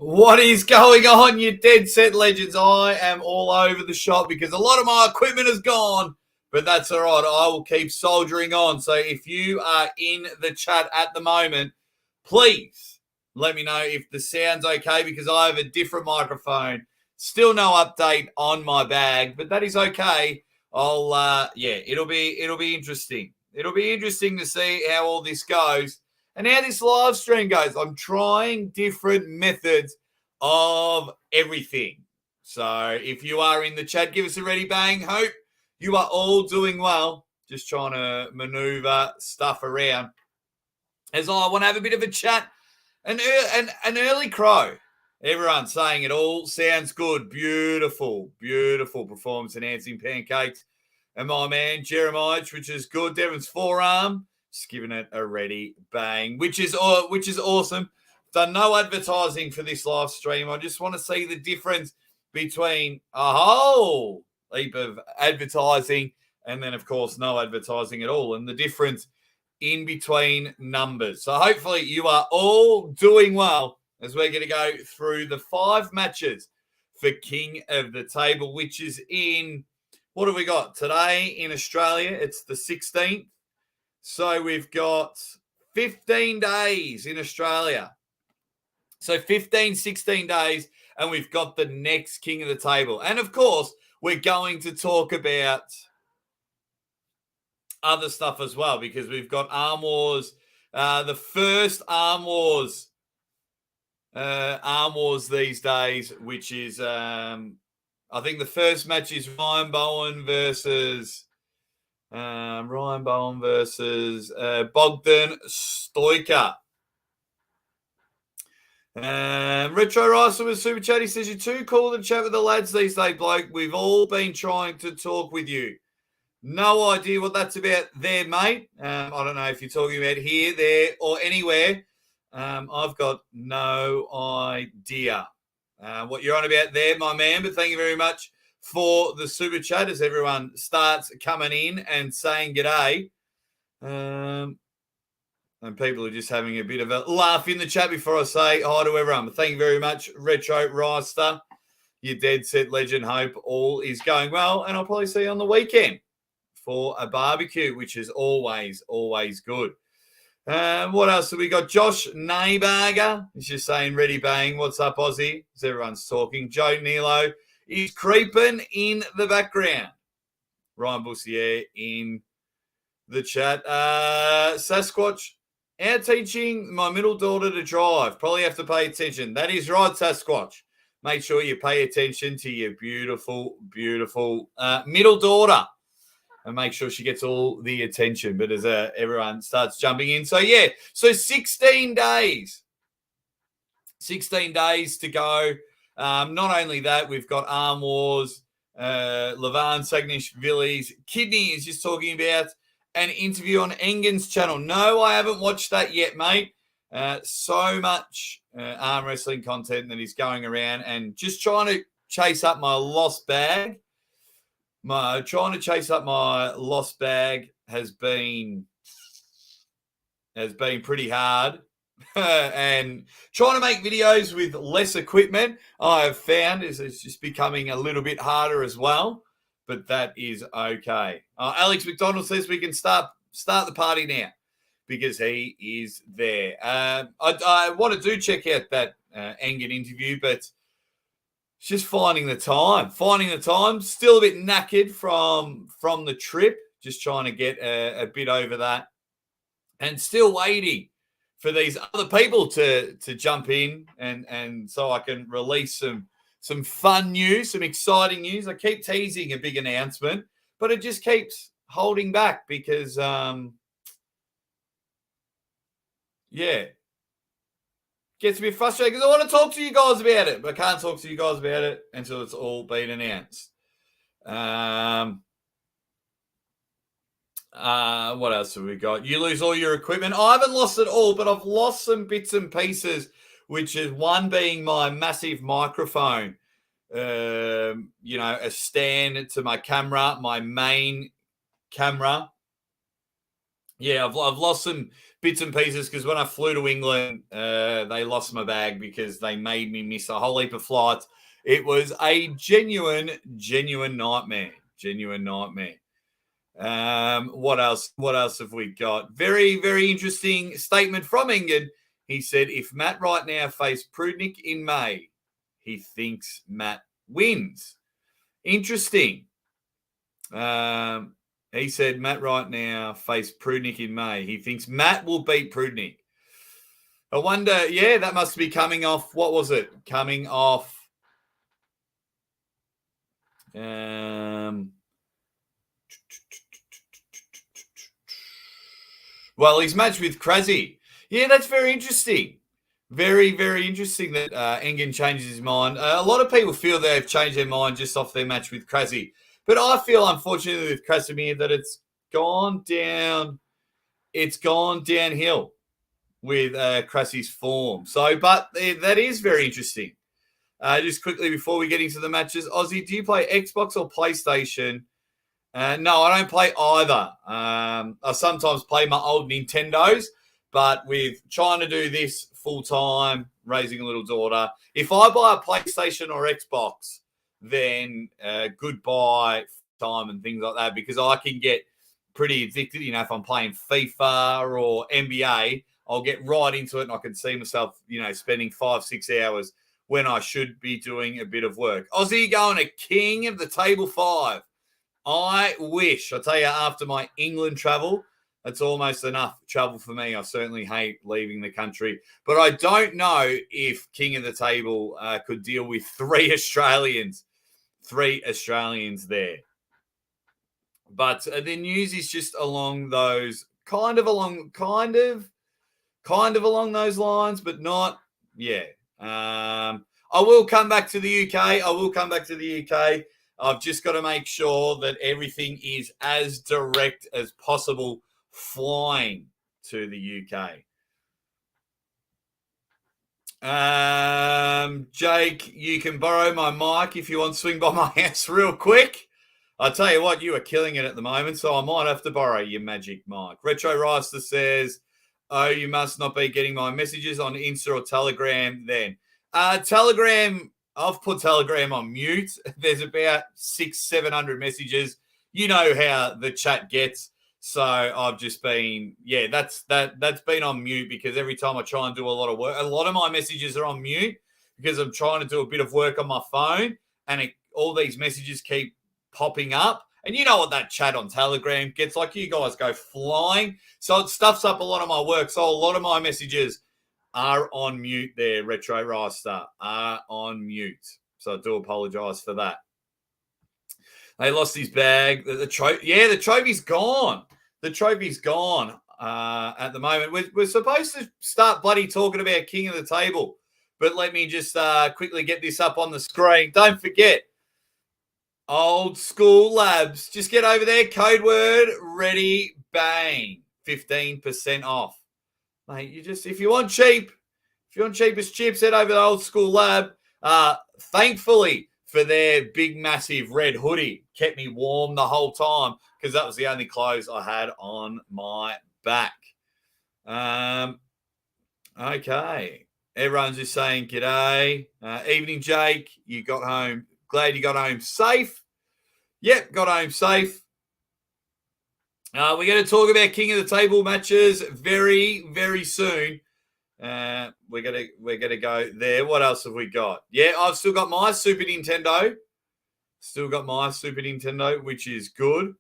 What is going on, you dead set legends? I am all over the shop because a lot of my equipment is gone, but that's all right. I will keep soldiering on. So if you are in the chat at the moment, please let me know if the sound's okay because I have a different microphone. Still no update on my bag, but that is okay. It'll be interesting. It'll be interesting to see how all this goes and how this live stream goes. I'm trying different methods of everything. So if you are in the chat, give us a ready bang. Hope you are all doing well. Just trying to maneuver stuff around as I want to have a bit of a chat. An early crow. Everyone's saying it all sounds good. Beautiful, beautiful performance enhancing pancakes. And my man Jeremiah, which is good. Devon's forearm, just giving it a ready bang, which is awesome. Done no advertising for this live stream. I just want to see the difference between a whole heap of advertising and then, of course, no advertising at all, and the difference in between numbers. So hopefully you are all doing well as we're going to go through the 5 matches for King of the Table, which is in, what have we got today in Australia? It's the 16th. So we've got 15 days in Australia. So 15, 16 days, and we've got the next King of the Table. And, of course, we're going to talk about other stuff as well because we've got Arm Wars, the first Arm Wars these days, which is, I think the first match is Ryan Bowen versus Bogdan Stoiker. Retro Ricer with Super Chat. He says, you're too cool to chat with the lads these days, bloke. We've all been trying to talk with you. No idea what that's about there, mate. I don't know if you're talking about here, there, or anywhere. I've got no idea what you're on about there, my man. But thank you very much for the Super Chat as everyone starts coming in and saying g'day. And people are just having a bit of a laugh in the chat before I say hi to everyone. But thank you very much, Retro Rister. You dead set legend. Hope all is going well. And I'll probably see you on the weekend for a barbecue, which is always, always good. What else have we got? Josh Naybarger is just saying, ready bang. What's up, Aussie? As everyone's talking. Joe Nilo is creeping in the background. Ryan Bussier in the chat. Sasquatch, out teaching my middle daughter to drive. Probably have to pay attention. That is right, Sasquatch. Make sure you pay attention to your beautiful, beautiful middle daughter. And make sure she gets all the attention. But as everyone starts jumping in. So, yeah. So, 16 days. 16 days to go. Not only that, we've got Arm Wars. Levan Sagnishvili's Kidney is just talking about an interview on Engen's channel. No, I haven't watched that yet, mate. So much arm wrestling content that is going around and just trying to chase up my lost bag. Trying to chase up my lost bag has been pretty hard. And trying to make videos with less equipment, I have found is it's just becoming a little bit harder as well. But that is okay. Alex McDonald says we can start the party now because he is there. I want to check out that Engen interview, but it's just finding the time. Still a bit knackered from the trip. Just trying to get a bit over that, and still waiting for these other people to jump in and so I can release some fun news, some exciting news. I keep teasing a big announcement, but it just keeps holding back because, gets a bit frustrating because I want to talk to you guys about it, but I can't talk to you guys about it until it's all been announced. What else have we got? You lose all your equipment. I haven't lost it all, but I've lost some bits and pieces, which is one being my massive microphone. a stand to my camera, my main camera. Yeah, I've lost some bits and pieces because when I flew to England, they lost my bag because they made me miss a whole heap of flights. It was a genuine nightmare. Genuine nightmare. What else? What else have we got? Very, very interesting statement from England. He said, if Matt right now faced Prudnick in May, he thinks Matt wins. Interesting. He said Matt right now face Prudnick in May. He thinks Matt will beat Prudnick. I wonder, yeah, that must be coming off. What was it? Coming off. Well, his match with Krasny. Yeah, that's very interesting. Very, very interesting that Engen changes his mind. A lot of people feel they've changed their mind just off their match with Krasny. But I feel, unfortunately, with Krasimir that it's gone down. It's gone downhill with Krasny's form. So, but that is very interesting. Just quickly before we get into the matches, Aussie, do you play Xbox or PlayStation? No, I don't play either. I sometimes play my old Nintendos, but with trying to do this full time, raising a little daughter, if I buy a PlayStation or Xbox, then goodbye time and things like that, because I can get pretty addicted. If I'm playing FIFA or NBA, I'll get right into it and I can see myself, spending 5-6 hours when I should be doing a bit of work. Aussie going to king of the table 5. I wish. I tell you, after my England travel, that's almost enough travel for me. I certainly hate leaving the country. But I don't know if king of the table could deal with 3 Australians. 3 Australians there. But the news is just along those, kind of along those lines, but not, yeah. I will come back to the UK. I've just got to make sure that everything is as direct as possible flying to the UK. Jake, you can borrow my mic if you want to swing by my house real quick. I'll tell you what, you are killing it at the moment, so I might have to borrow your magic mic. Retro Rister says, oh, you must not be getting my messages on Insta or Telegram then. Telegram, I've put Telegram on mute. There's about 600-700 messages. You know how the chat gets. So I've just been, that's been on mute because every time I try and do a lot of work, a lot of my messages are on mute because I'm trying to do a bit of work on my phone and all these messages keep popping up. And you know what that chat on Telegram gets like. You guys go flying. So it stuffs up a lot of my work. So a lot of my messages are on mute there, Retro Rister, are on mute. So I do apologise for that. They lost his bag. The trophy's gone. The trophy's gone at the moment. We're supposed to start bloody talking about king of the table. But let me just quickly get this up on the screen. Don't forget, Old School Labs. Just get over there. Code word, ready, bang. 15% off. Mate, if you want cheapest chips, head over to Old School Lab. Thankfully, for their big, massive red hoodie. Kept me warm the whole time because that was the only clothes I had on my back. Okay. Everyone's just saying g'day. Evening, Jake. You got home. Glad you got home safe. Yep, got home safe. We're going to talk about King of the Table matches very, very soon. We're gonna go there. What else have we got? Yeah, I've still got my Super Nintendo. Which is good.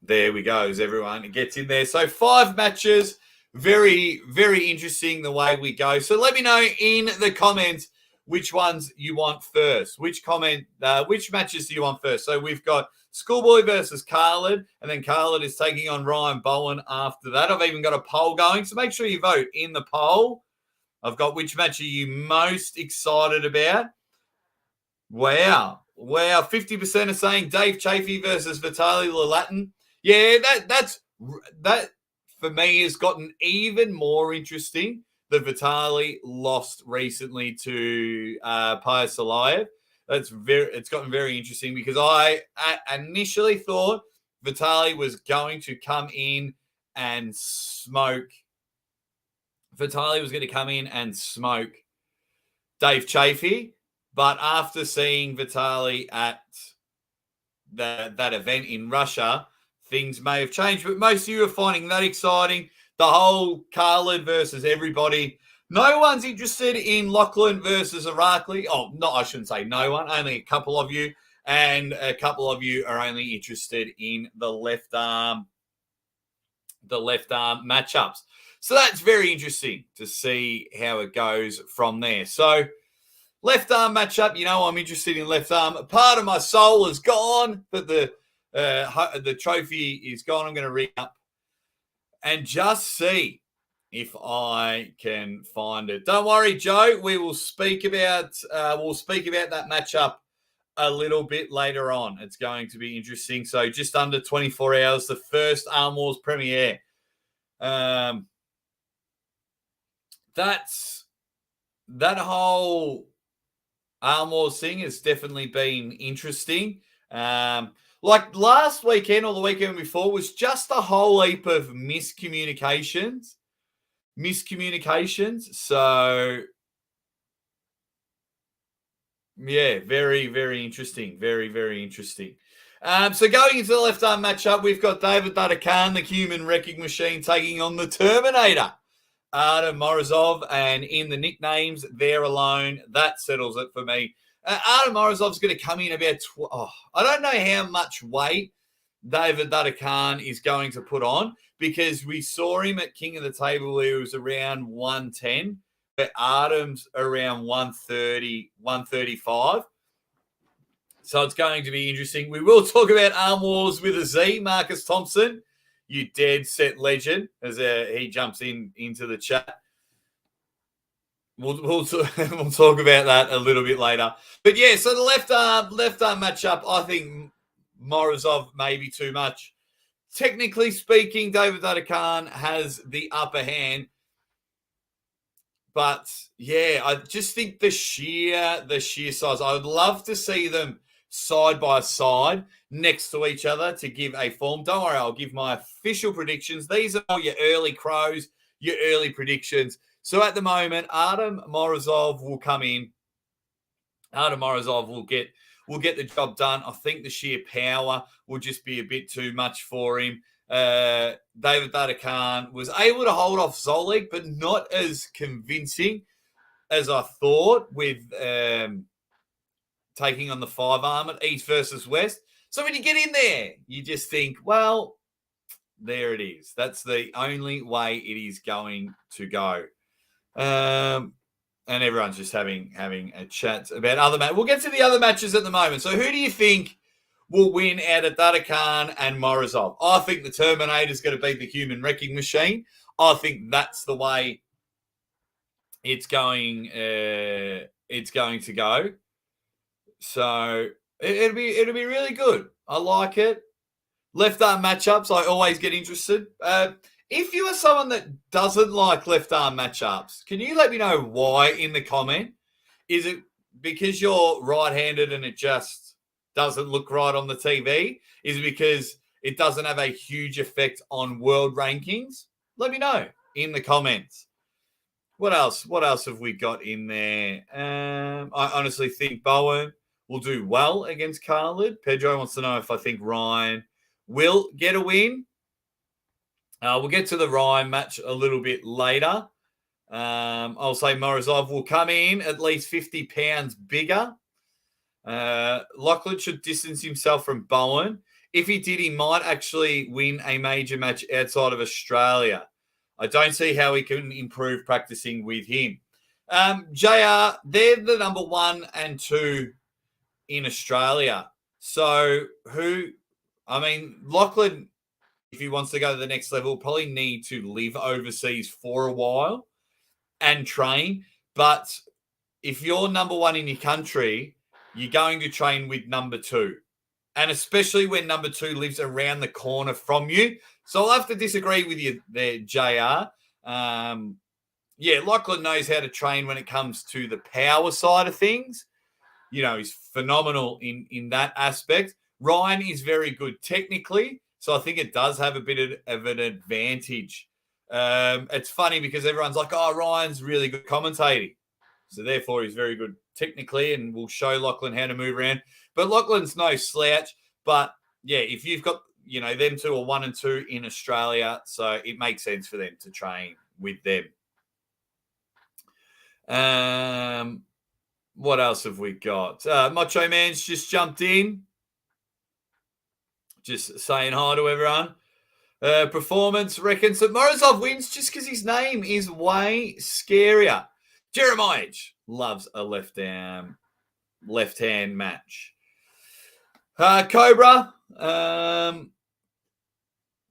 There we go, everyone. It gets in there. So 5 matches. Very, very interesting the way we go. So let me know in the comments which ones you want first. Which matches do you want first? So we've got Schoolboy versus Khalid, and then Khalid is taking on Ryan Bowen after that. I've even got a poll going, so make sure you vote in the poll. I've got which match are you most excited about? Wow. 50% are saying Dave Chaffee versus Vitali Lalatin. Yeah, that for me has gotten even more interesting that Vitali lost recently to Payasalayev. It's gotten very interesting because I initially thought Vitali was going to come in and smoke. Vitali was going to come in and smoke Dave Chaffee, but after seeing Vitali at that event in Russia, things may have changed. But most of you are finding that exciting. The whole Khalid versus everybody. No one's interested in Lachlan versus Irakli. Oh, no, I shouldn't say no one. Only a couple of you. And a couple of you are only interested in the left arm matchups. So that's very interesting to see how it goes from there. So left arm matchup, I'm interested in left arm. Part of my soul is gone, but the trophy is gone. I'm going to ring up and just see if I can find it. Don't worry, Joe. We will speak about that matchup a little bit later on. It's going to be interesting. So just under 24 hours, the first Arm Wars premiere. That whole Arm Wars thing has definitely been interesting. Like last weekend or the weekend before was just a whole heap of miscommunications. So, yeah, very, very interesting. Very, very interesting. So going into the left arm matchup, we've got David Khan, the human wrecking machine, taking on the Terminator, Artem Morozov, and in the nicknames, there alone, that settles it for me. Artem Morozov's going to come in about, I don't know how much weight David Khan is going to put on because we saw him at King of the Table where he was around 110, but Artem's around 130, 135. So it's going to be interesting. We will talk about Arm Wars with a Z, Marcus Thompson, you dead set legend, as he jumps into the chat. We'll talk about that a little bit later. But yeah, so the left arm matchup, I think Morozov maybe too much. Technically speaking, David Khan has the upper hand. But yeah, I just think the sheer size. I would love to see them side by side next to each other to give a form. Don't worry, I'll give my official predictions. These are all your early crows, your early predictions. So at the moment, Artem Morozov will come in. Artem Morozov will get the job done. I think the sheer power will just be a bit too much for him. David Khan was able to hold off Zolik, but not as convincing as I thought with taking on the 5-arm at East versus West. So when you get in there, you just think, well, there it is. That's the only way it is going to go. And everyone's just having a chat about other matches. We'll get to the other matches at the moment. So who do you think will win out of Khan and Morozov? I think the Terminator is going to beat the human wrecking machine. I think that's the way it's going to go. So it'll be really good. I like it. Left arm matchups, I always get interested. If you are someone that doesn't like left arm matchups, can you let me know why in the comment? Is it because you're right-handed and it just doesn't look right on the TV? Is it because it doesn't have a huge effect on world rankings? Let me know in the comments. What else? What else have we got in there? I honestly think Bowen will do well against Khalid. Pedro wants to know if I think Ryan will get a win. We'll get to the Ryan match a little bit later. I'll say Morozov will come in at least 50 pounds bigger. Lachlan should distance himself from Bowen. If he did, he might actually win a major match outside of Australia. I don't see how he can improve practicing with him. JR, they're the number 1 and 2 in Australia. So Lachlan, if he wants to go to the next level, probably need to live overseas for a while and train. But if you're number 1 in your country, you're going to train with number 2. And especially when number 2 lives around the corner from you. So I'll have to disagree with you there, JR. yeah, Lachlan knows how to train when it comes to the power side of things. You know, he's phenomenal in that aspect. Ryan is very good technically, so I think it does have a bit of an advantage. It's funny because everyone's like, oh, Ryan's really good commentating. So therefore, he's very good technically and will show Lachlan how to move around. But Lachlan's no slouch. But yeah, if you've got, you know, them two are 1 and 2 in Australia, so it makes sense for them to train with them. What else have we got? Macho Man's just jumped in. Just saying hi to everyone. Performance reckons that Morozov wins just because his name is way scarier. Jeremiah loves a left-hand match. Cobra.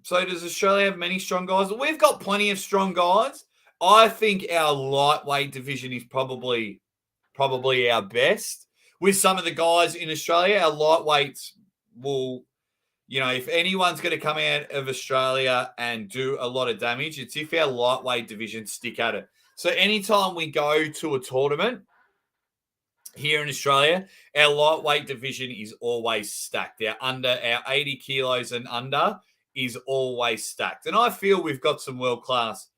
So does Australia have many strong guys? We've got plenty of strong guys. I think our lightweight division is probably our best. With some of the guys in Australia, our lightweights will, you know, if anyone's going to come out of Australia and do a lot of damage, it's if our lightweight division stick at it. So anytime we go to a tournament here in Australia, our lightweight division is always stacked. Our 80 kilos and under is always stacked. And I feel we've got some world-class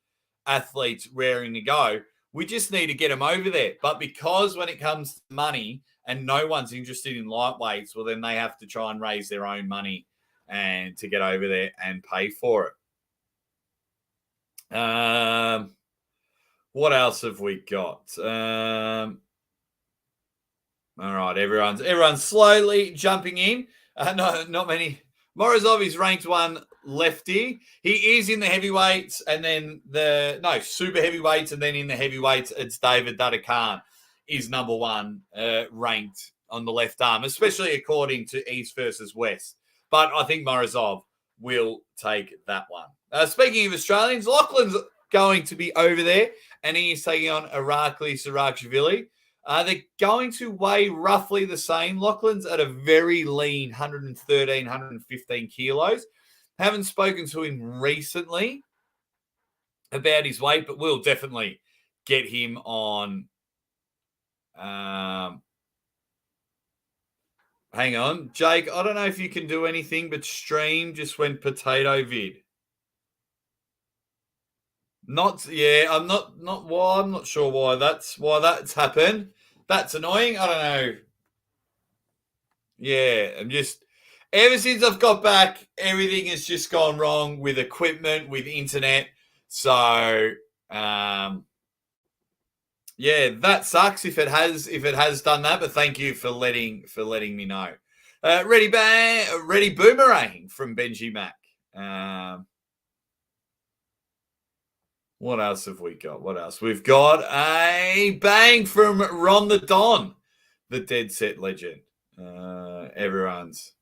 athletes raring to go. We just need to get them over there. But because when it comes to money and no one's interested in lightweights, well, then they have to try and raise their own money and to get over there and pay for it. What else have we got? All right, everyone's slowly jumping in. No, not many. Morozov is ranked 1 lefty. He is in the heavyweights and then super heavyweights, and then in the heavyweights, it's David Dudakhan is number 1 ranked on the left arm, especially according to East versus West. But I think Morozov will take that one. Speaking of Australians, Lachlan's going to be over there, and he is taking on Irakli Sarakashvili. They're going to weigh roughly the same. Lachlan's at a very lean 113, 115 kilos. Haven't spoken to him recently about his weight, but we'll definitely get him on. Hang on. Jake, I don't know if you can do anything, but stream just went potato vid. I'm not sure why that's happened. That's annoying. I don't know. Yeah, ever since I've got back, everything has just gone wrong with equipment, with internet. So yeah, that sucks if it has done that, but thank you for letting me know. Ready boomerang from Benji Mac. What else have we got? We've got a bang from Ron the Don, the Dead Set legend. Everyone's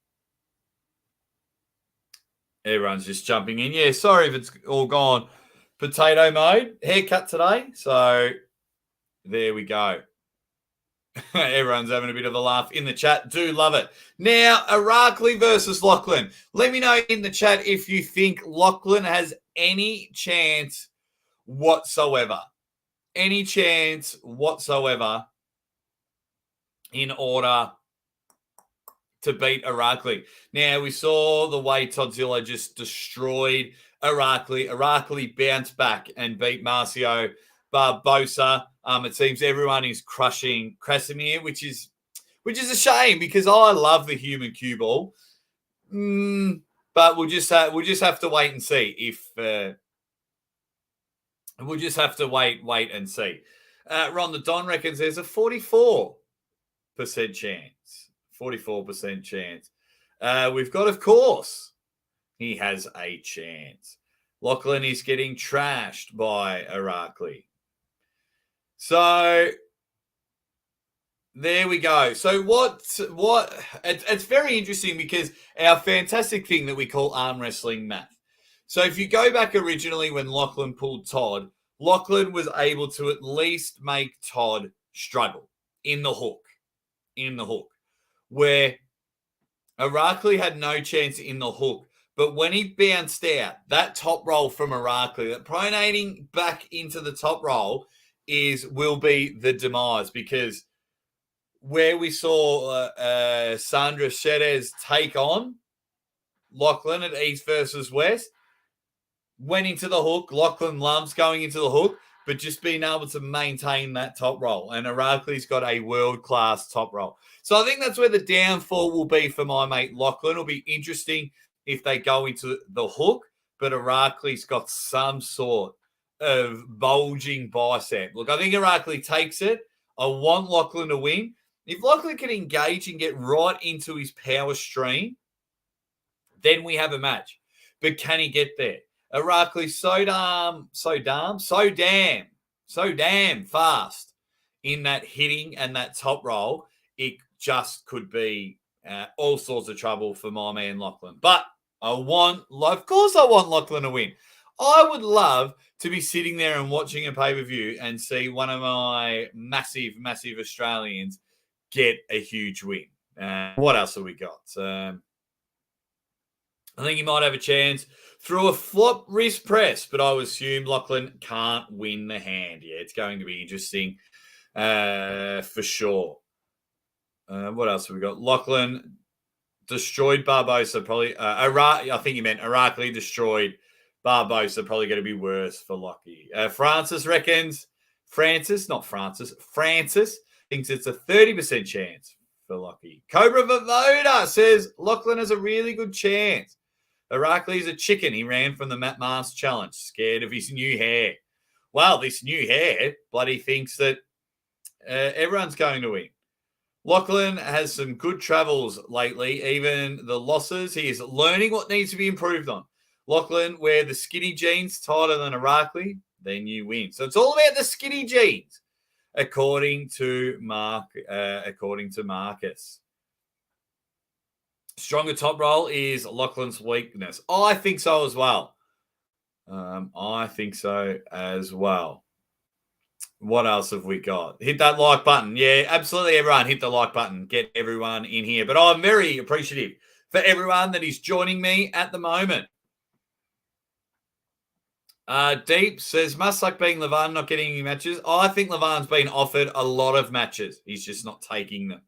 just jumping in. Yeah, sorry if it's all gone potato mode. Haircut today, so there we go. Everyone's having a bit of a laugh in the chat. Do love it. Now, Irakli versus Lachlan. Let me know in the chat if you think Lachlan has any chance whatsoever. Any chance whatsoever in order to beat Irakli. Now, we saw the way Toddzilla just destroyed Irakli. Irakli bounced back and beat Marcio Barbosa. It seems everyone is crushing Krasimir, which is a shame because I love the human cue ball. But we'll just have to wait and see if we'll just have to wait and see. Ron the Don reckons there's a 44% chance. 44% chance. We've got, of course, he has a chance. Lachlan is getting trashed by Irakli. So there we go. So it's very interesting because our fantastic thing that we call arm wrestling math. So if you go back originally when Lachlan pulled Todd, Lachlan was able to at least make Todd struggle in the hook, where Irakli had no chance in the hook, But when he bounced out, that top roll from Irakli, that pronating back into the top roll will be the demise, because where we saw Sandra Shedez take on Lachlan at East versus West, went into the hook. Lachlan loves going into the hook, but just being able to maintain that top roll. And Irakli's got a world-class top roll. So I think that's where the downfall will be for my mate Lachlan. It'll be interesting if they go into the hook, but Irakli's got some sort of bulging bicep. Look, I think Irakli takes it. I want Lachlan to win. If Lachlan can engage and get right into his power stream, then we have a match. But can he get there? Irakli's so damn fast in that hitting and that top roll. It just could be all sorts of trouble for my man Lachlan. But of course I want Lachlan to win. I would love to be sitting there and watching a pay-per-view and see one of my massive, massive Australians get a huge win. What else have we got? I think he might have a chance through a flop wrist press, but I would assume Lachlan can't win the hand. Yeah, it's going to be interesting for sure. What else have we got? Lachlan destroyed Barbosa, probably. I think he meant Irakli destroyed Barbosa, probably going to be worse for Lockie. Francis thinks it's a 30% chance for Lockie. Cobra Vavoda says Lachlan has a really good chance. Irakli's a chicken. He ran from the Matt Mars challenge, scared of his new hair. Well, this new hair bloody thinks that everyone's going to win. Lachlan has some good travels lately, even the losses. He is learning what needs to be improved on. Lachlan, wear the skinny jeans tighter than Irakli, then you win. So it's all about the skinny jeans, according to Marcus. Stronger top roll is Lachlan's weakness. I think so as well. What else have we got? Hit that like button. Yeah, absolutely, everyone. Hit the like button. Get everyone in here. But I'm very appreciative for everyone that is joining me at the moment. Deep says, must like being Levan not getting any matches. I think Levan's been offered a lot of matches. He's just not taking them.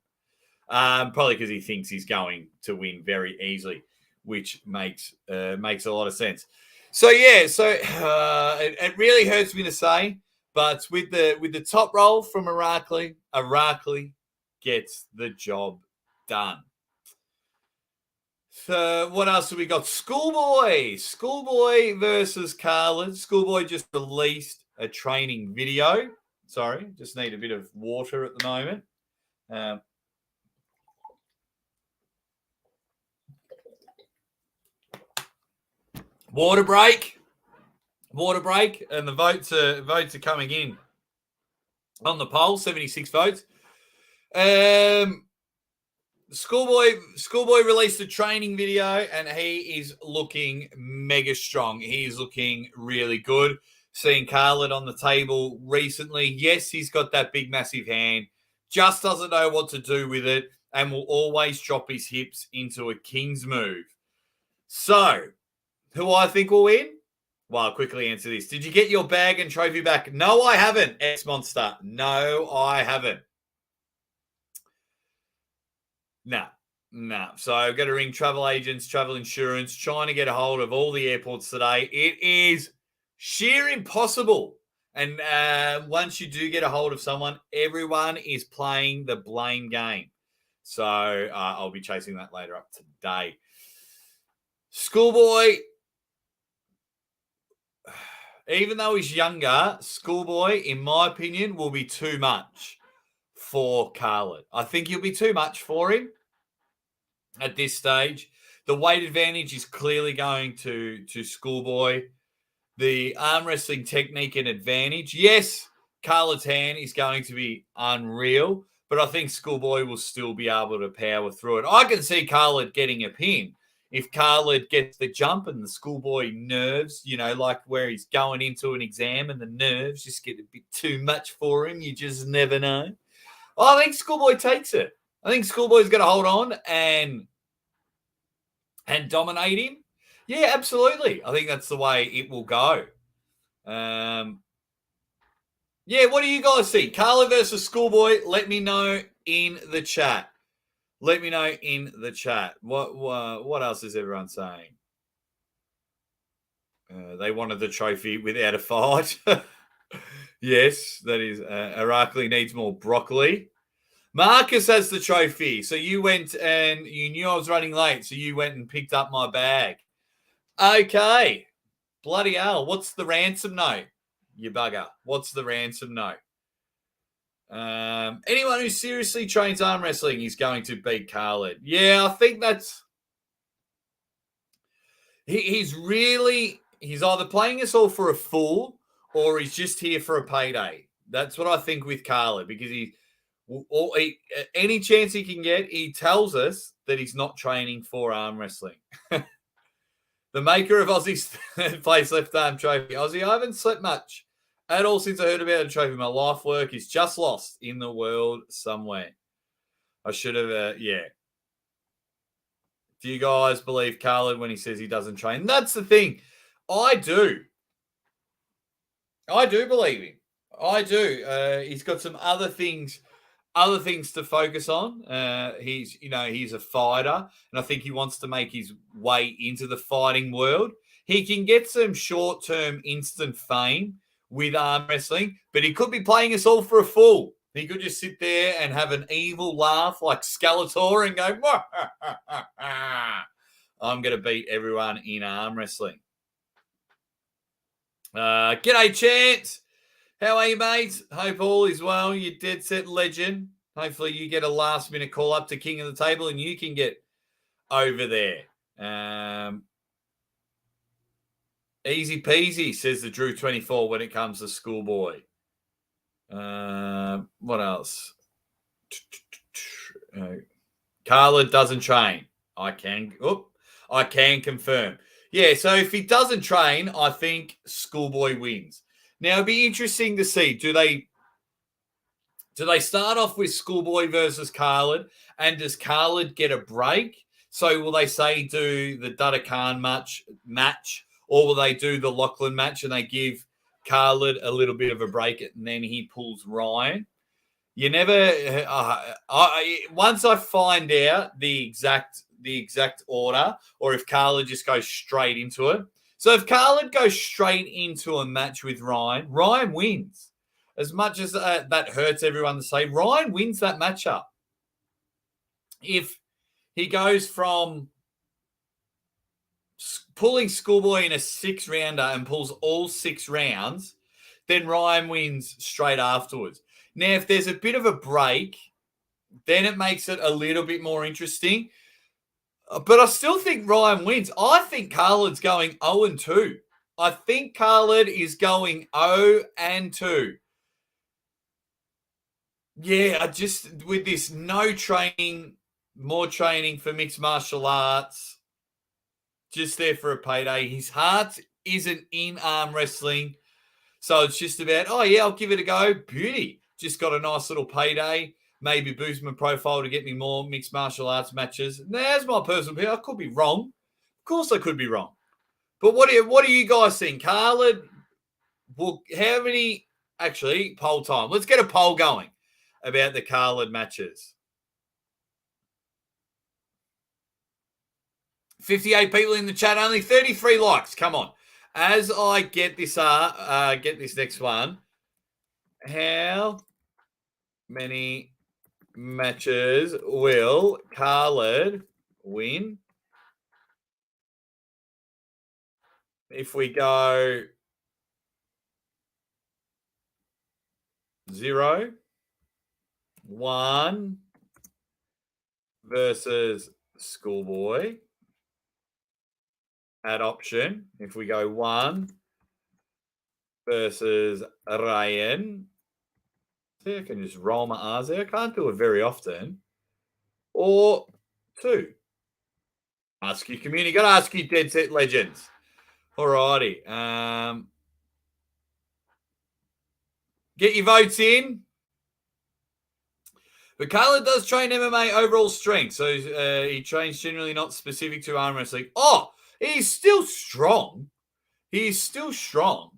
Probably because he thinks he's going to win very easily, which makes a lot of sense. So yeah, it really hurts me to say, but with the top roll from Irakli gets the job done. So what else have we got? Schoolboy versus Khalid. Schoolboy just released a training video. Sorry, just need a bit of water at the moment. Water break, and the votes are coming in on the poll. 76 votes. Schoolboy released a training video, and he is looking mega strong. He is looking really good. Seeing Khalid on the table recently, yes, he's got that big, massive hand. Just doesn't know what to do with it, and will always drop his hips into a king's move. So, who I think will win? Well, I'll quickly answer this. Did you get your bag and trophy back? No, I haven't, X-Monster. No, I haven't. No. So I've got to ring travel agents, travel insurance, trying to get a hold of all the airports today. It is sheer impossible. And once you do get a hold of someone, everyone is playing the blame game. So I'll be chasing that later up today. Schoolboy, even though he's younger, Schoolboy, in my opinion, will be too much for Khalid. I think he'll be too much for him at this stage. The weight advantage is clearly going to Schoolboy. The arm wrestling technique and advantage, yes, Khalid's hand is going to be unreal, but I think Schoolboy will still be able to power through it. I can see Khalid getting a pin. If Khalid gets the jump and the Schoolboy nerves, like where he's going into an exam and the nerves just get a bit too much for him, you just never know. I think Schoolboy takes it. I think Schoolboy's going to hold on and dominate him. Yeah, absolutely. I think that's the way it will go. Yeah, what do you guys think? Carla versus Schoolboy? Let me know in the chat. Let me know in the chat. What else is everyone saying? They wanted the trophy without a fight. Yes, that is. Herakli needs more broccoli. Marcus has the trophy. So you went and you knew I was running late, so you went and picked up my bag. Okay. Bloody hell. What's the ransom note? You bugger. What's the ransom note? Anyone who seriously trains arm wrestling is going to beat Khalid. Yeah, I think that's. He's either playing us all for a fool or he's just here for a payday. That's what I think with Khalid because any chance he can get, he tells us that he's not training for arm wrestling. The maker of Aussie's place left arm trophy. Aussie, I haven't slept much at all since I heard about the trophy. My life work is just lost in the world somewhere. I should have, yeah. Do you guys believe Khalid when he says he doesn't train? That's the thing. I do. I do believe him. I do. He's got some other things to focus on. He's a fighter, and I think he wants to make his way into the fighting world. He can get some short-term instant fame with arm wrestling, but he could be playing us all for a fool. He could just sit there and have an evil laugh like Skeletor and go, I'm going to beat everyone in arm wrestling. G'day, Chance. How are you, mate? Hope all is well. You dead set legend. Hopefully you get a last-minute call up to King of the Table and you can get over there. Easy peasy, says the Drew 24 when it comes to Schoolboy. What else? Khalid doesn't train. I can confirm. Yeah, so if he doesn't train, I think Schoolboy wins. Now it'd be interesting to see, do they start off with Schoolboy versus Khalid, and does Khalid get a break? So will they say do the Dutta Khan match, or will they do the Lachlan match and they give Khalid a little bit of a break and then he pulls Ryan? You never. Once I find out the exact order, or if Khalid just goes straight into it. So if Khalid goes straight into a match with Ryan wins. As much as that hurts everyone to say, Ryan wins that matchup. If he goes from pulling Schoolboy in a 6-rounder and pulls all 6 rounds, then Ryan wins straight afterwards. Now, if there's a bit of a break, then it makes it a little bit more interesting. But I still think Ryan wins. I think Khalid's going 0-2. I think Khalid is going 0-2. Yeah, with this no training, more training for mixed martial arts, just there for a payday. His heart isn't in arm wrestling. So it's just about, I'll give it a go. Beauty. Just got a nice little payday. Maybe boost my profile to get me more mixed martial arts matches. Now, that's my personal opinion. I could be wrong. Of course I could be wrong. But what do you guys think? Khalid, how many, actually, poll time. Let's get a poll going about the Khalid matches. 58 people in the chat, only 33 likes. Come on. As I get this next one, how many matches will Khalid win? If we go 0, 1 versus Schoolboy at option. If we go 1 versus Ryan, see, I can just roll my R's there. I can't do it very often. Or 2. Ask your community. Got to ask you dead set legends. Alrighty. Get your votes in. But Khalid does train MMA overall strength. So he trains generally not specific to arm wrestling. Oh, He's still strong. He's still strong.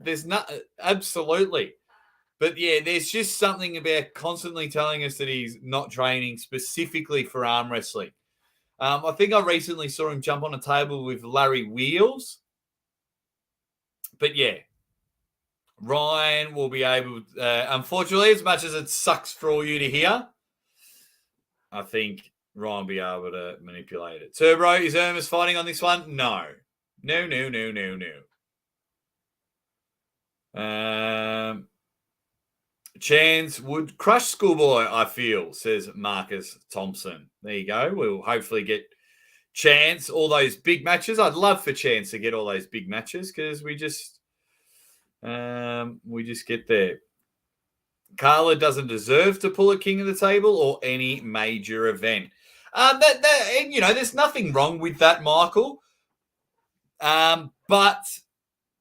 There's not absolutely. But yeah, there's just something about constantly telling us that he's not training specifically for arm wrestling. I think I recently saw him jump on a table with Larry Wheels. But yeah, Ryan will be able, unfortunately, as much as it sucks for all you to hear, I think Ryan will be able to manipulate it. Turbo, is Hermes fighting on this one? No. No. Chance would crush Schoolboy, I feel, says Marcus Thompson. There you go. We'll hopefully get Chance, all those big matches. I'd love for Chance to get all those big matches because we just get there. Carla doesn't deserve to pull a king of the table or any major event. And there's nothing wrong with that, Michael. But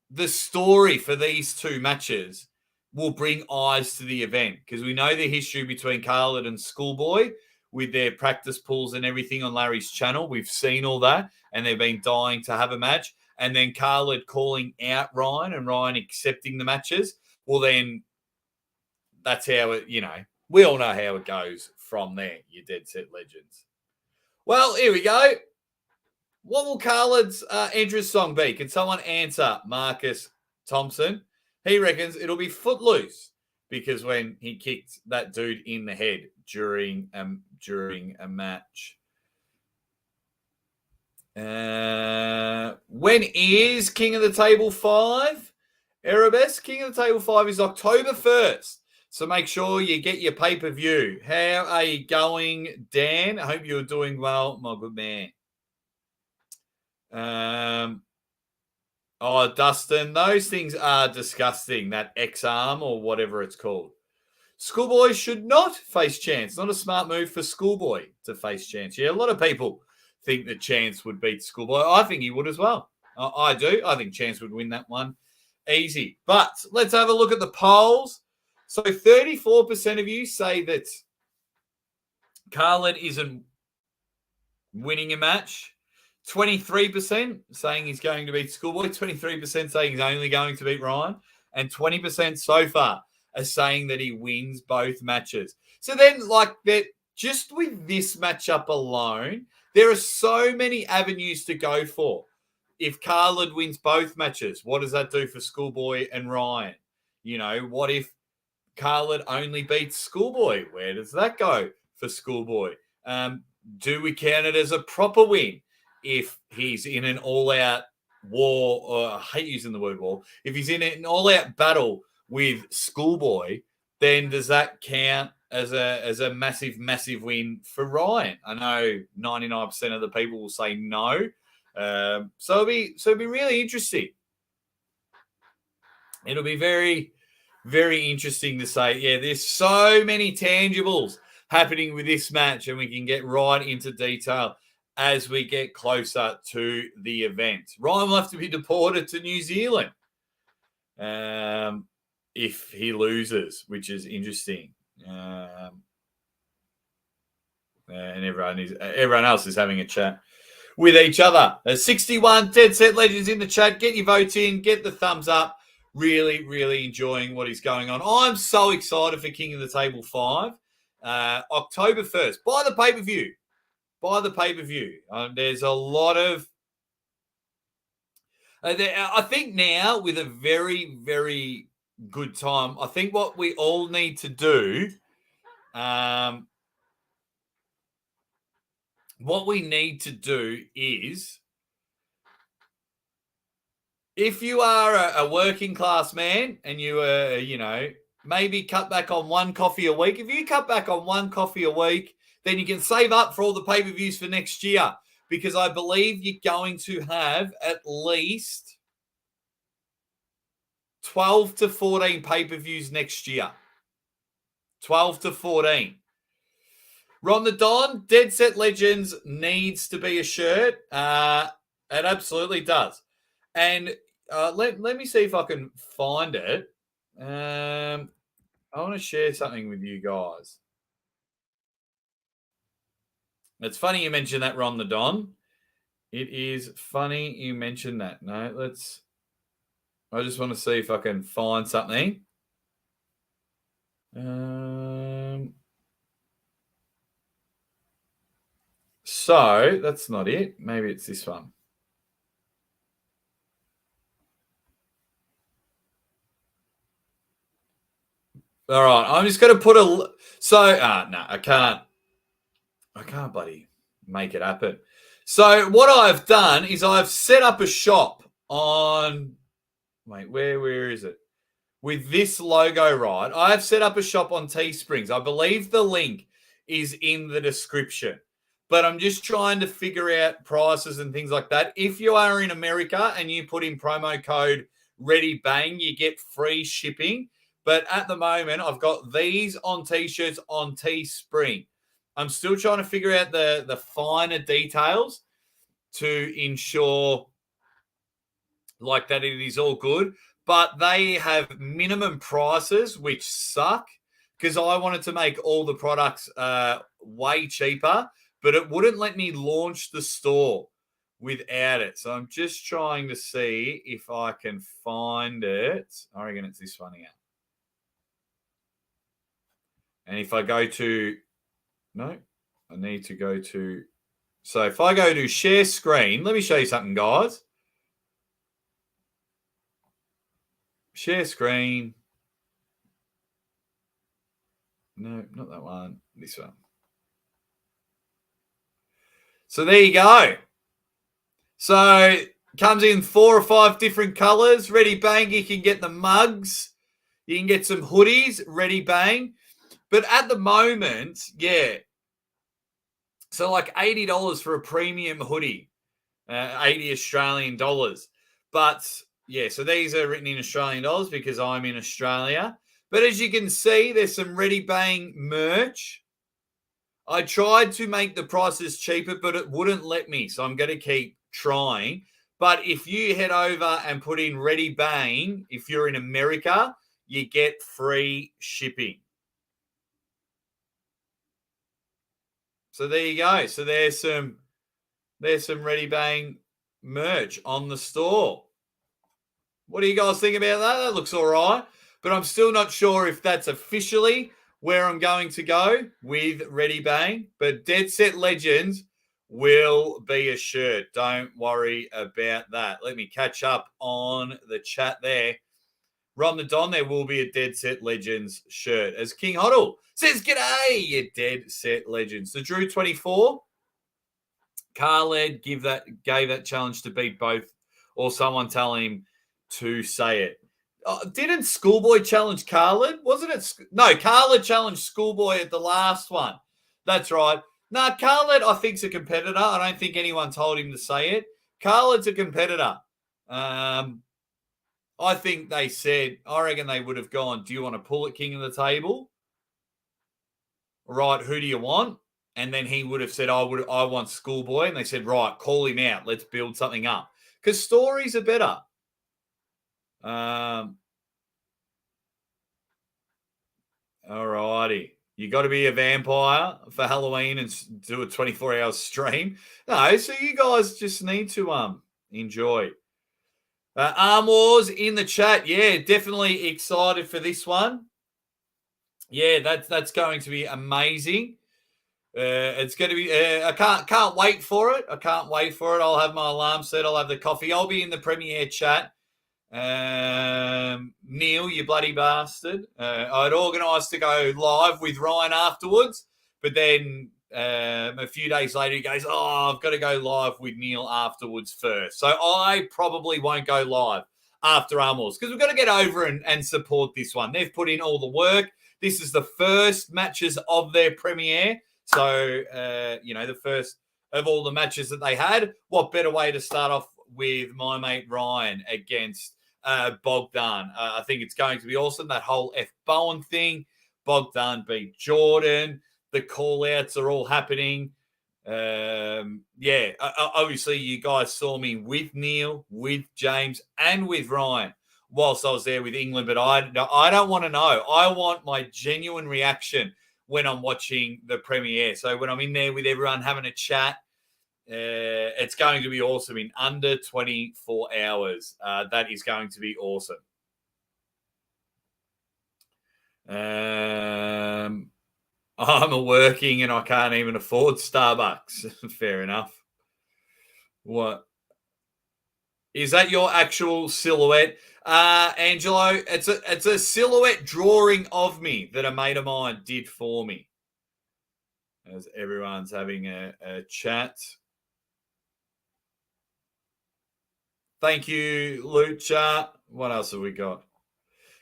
the story for these two matches will bring eyes to the event because we know the history between Khalid and Schoolboy with their practice pulls and everything on Larry's channel. We've seen all that, and they've been dying to have a match. And then Khalid calling out Ryan and Ryan accepting the matches. Well, then that's how it, we all know how it goes from there, you dead set legends. Well, here we go. What will Khalid's entrance song be? Can someone answer Marcus Thompson? He reckons it'll be Footloose because when he kicked that dude in the head during a match. When is King of the Table 5? Erebus, King of the Table 5 is October 1st. So make sure you get your pay-per-view. How are you going, Dan? I hope you're doing well, my good man. Dustin, those things are disgusting. That X-arm or whatever it's called. Schoolboy should not face Chance. Not a smart move for Schoolboy to face Chance. Yeah, a lot of people think that Chance would beat Schoolboy. I think he would as well. I do. I think Chance would win that one easy. But let's have a look at the polls. So 34% of you say that Khalid isn't winning a match. 23% saying he's going to beat Schoolboy. 23% saying he's only going to beat Ryan. And 20% so far are saying that he wins both matches. So then, just with this matchup alone, there are so many avenues to go for. If Khalid wins both matches, what does that do for Schoolboy and Ryan? What if Khalid only beats Schoolboy? Where does that go for Schoolboy? Do we count it as a proper win if he's in an all-out war, or I hate using the word war, if he's in an all-out battle with Schoolboy, then does that count as a massive, massive win for Ryan? I know 99% of the people will say no. So it'll be really interesting. It'll be very, very interesting to say, yeah, there's so many tangibles happening with this match, and we can get right into detail as we get closer to the event. Ryan will have to be deported to New Zealand if he loses, which is interesting. And everyone else is having a chat with each other. There's 61 Dead Set Legends in the chat. Get your votes in. Get the thumbs up. Really, really enjoying what is going on. I'm so excited for King of the Table 5. October 1st. Buy the pay-per-view. There's a lot of... I think now, with a very, very good time, I think what we all need to do... what we need to do is... If you are a working class man and you maybe cut back on one coffee a week. If you cut back on one coffee a week, then you can save up for all the pay-per-views for next year, because I believe you're going to have at least 12 to 14 pay-per-views next year. 12 to 14. Ron the Don, Dead Set Legends needs to be a shirt. It absolutely does. And let me see if I can find it. I want to share something with you guys. It's funny you mentioned that, Ron the Don. It is funny you mentioned that. No, I just want to see if I can find something. So that's not it. Maybe it's this one. All right, I'm just going to put a. So, no, I can't bloody make it happen. So what I've done is I've set up a shop on. Wait, where is it? With this logo, right? I have set up a shop on Teesprings. I believe the link is in the description. But I'm just trying to figure out prices and things like that. If you are in America and you put in promo code Ready Bang, you get free shipping. But at the moment, I've got these on t-shirts on Teespring. I'm still trying to figure out the finer details to ensure like that it is all good. But they have minimum prices, which suck because I wanted to make all the products way cheaper, but it wouldn't let me launch the store without it. So I'm just trying to see if I can find it. I reckon it's this one here. And if I go to, no, I need to go to, so if I go to share screen, let me show you something, guys. Share screen. No, not that one. This one. So there you go. So comes in 4 or 5 different colors. Ready Bang. You can get the mugs. You can get some hoodies. Ready Bang. But at the moment, yeah. So like $80 for a premium hoodie. 80 Australian dollars. But yeah, so these are written in Australian dollars because I'm in Australia. But as you can see, there's some Ready Bang merch. I tried to make the prices cheaper, but it wouldn't let me. So I'm going to keep trying. But if you head over and put in Ready Bang, if you're in America, you get free shipping. So there you go. So there's some Ready Bang merch on the store. What do you guys think about that? That looks all right. But I'm still not sure if that's officially where I'm going to go with Ready Bang. But Dead Set Legends will be a shirt. Don't worry about that. Let me catch up on the chat there. Ron the Don, there will be a Dead Set Legends shirt. As King Hoddle says, g'day, you Dead Set Legends. The Drew 24, Khalid gave that challenge to beat both, or someone tell him to say it. Didn't Schoolboy challenge Khalid? Wasn't it? No, Khalid challenged Schoolboy at the last one. That's right. No, Khalid, I think, is a competitor. I don't think anyone told him to say it. Khalid's a competitor. I think they said, I reckon they would have gone, do you want to pull it king of the table? Right, who do you want? And then he would have said, I want Schoolboy. And they said, right, call him out. Let's build something up. Because stories are better. All righty. You got to be a vampire for Halloween and do a 24-hour stream. No, so you guys just need to enjoy. Arm Wars in the chat. Yeah, definitely excited for this one. Yeah, that's going to be amazing. It's going to be. I can't wait for it. I can't wait for it. I'll have my alarm set. I'll have the coffee. I'll be in the premiere chat. Neil, you bloody bastard. I'd organised to go live with Ryan afterwards, but then a few days later he goes, oh, I've got to go live with Neil afterwards first. So I probably won't go live after Arm Wars because we've got to get over and support this one. They've put in all the work. This is the first matches of their premiere. So, the first of all the matches that they had. What better way to start off with my mate Ryan against Bogdan? I think it's going to be awesome. That whole F. Bowen thing. Bogdan beat Jordan. The call-outs are all happening. Obviously you guys saw me with Neil, with James, and with Ryan whilst I was there with England, but I don't want to know. I want my genuine reaction when I'm watching the premiere. So when I'm in there with everyone having a chat, It's going to be awesome in under 24 hours. That is going to be awesome. I'm working and I can't even afford Starbucks. Fair enough. What? Is that your actual silhouette? Angelo, it's a silhouette drawing of me that a mate of mine did for me. As everyone's having a chat. Thank you, Lucha. What else have we got?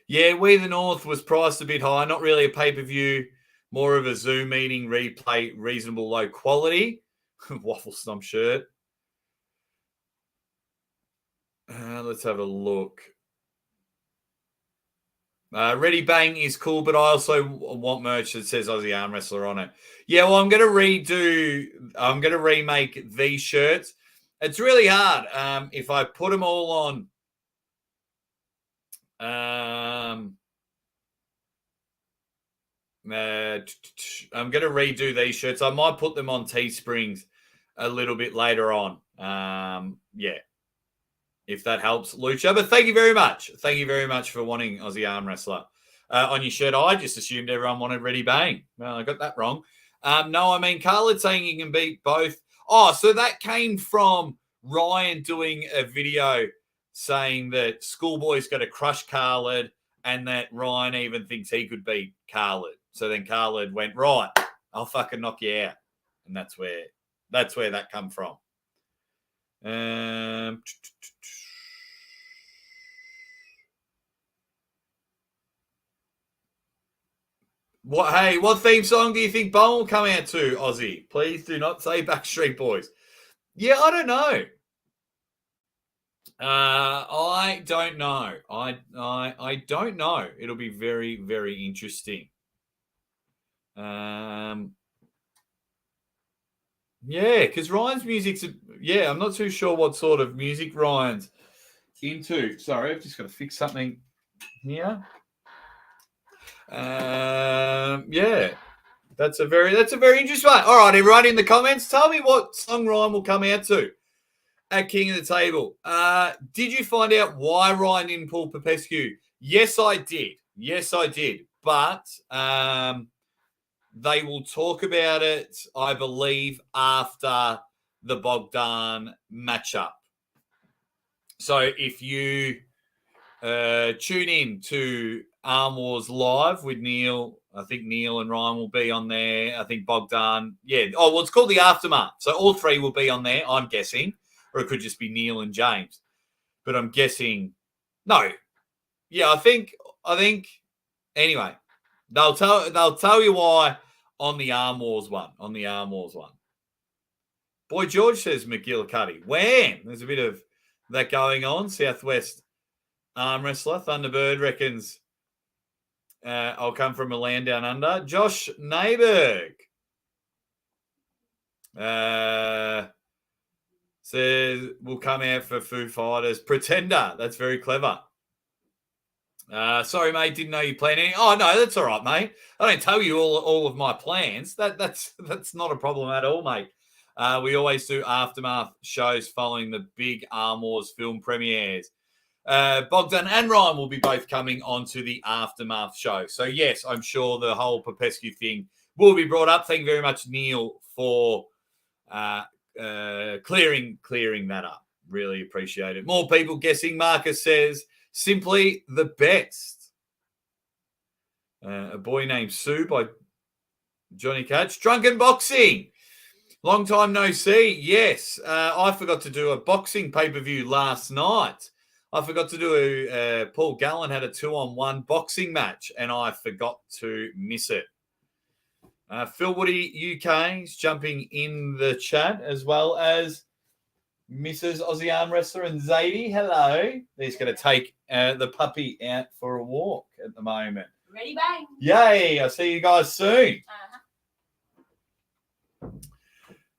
Yeah, We the North was priced a bit high. Not really a pay-per-view, more of a Zoom meeting replay, reasonable low quality. Waffle Stomp shirt. Let's have a look. Ready Bang is cool, but I also want merch that says Aussie Arm Wrestler on it. Yeah, well, I'm going to remake these shirts. It's really hard. If I put them all on, I'm going to redo these shirts. I might put them on Teesprings a little bit later on. Yeah. If that helps, Lucha. But thank you very much. Thank you very much for wanting Aussie Arm Wrestler on your shirt. I just assumed everyone wanted Ready Bang. Well, I got that wrong. No, I mean, Khalid saying you can beat both. Oh, so that came from Ryan doing a video saying that Schoolboy's going to crush Khalid and that Ryan even thinks he could beat Khalid. So then Khalid went, right, I'll fucking knock you out. And that's where that come from. What theme song do you think Bowen will come out to, Aussie? Please do not say Backstreet Boys. Yeah, I don't know. I don't know. I don't know. It'll be very, very interesting. Yeah, because Ryan's music's I'm not too sure what sort of music Ryan's into. Sorry, I've just got to fix something here. Yeah. That's a very interesting one. All right, everyone in the comments, tell me what song Ryan will come out to at King of the Table. Did you find out why Ryan didn't pull Popescu? Yes, I did. But they will talk about it, I believe, after the Bogdan matchup. So if you tune in to Arm Wars Live with Neil, I think Neil and Ryan will be on there. I think Bogdan, yeah. Oh, well, it's called the Aftermath. So all three will be on there, I'm guessing. Or it could just be Neil and James. But I'm guessing, no. Yeah, I think, anyway, they'll tell you why on the Arm Wars one. Boy George says McGillicuddy. Wham! There's a bit of that going on. Southwest Arm Wrestler. Thunderbird reckons I'll come from a land down under. Josh Neiberg says we'll come out for Foo Fighters. Pretender. That's very clever. Sorry, mate. Didn't know you planned anything. Oh, no, that's all right, mate. I don't tell you all of my plans. That's not a problem at all, mate. We always do aftermath shows following the big Arm Wars film premieres. Bogdan and Ryan will be both coming onto the aftermath show. So, yes, I'm sure the whole Popescu thing will be brought up. Thank you very much, Neil, for clearing that up. Really appreciate it. More people guessing. Marcus says, simply the best. A Boy Named Sue by Johnny Catch. Drunken Boxing. Long time no see. Yes, I forgot to do a boxing pay-per-view last night. I forgot to do Paul Gallen had a 2-on-1 boxing match, and I forgot to miss it. Phil Woody UK is jumping in the chat, as well as Mrs. Aussie Arm Wrestler and Zadie. Hello. He's going to take the puppy out for a walk at the moment. Ready, bang. Yay. I'll see you guys soon.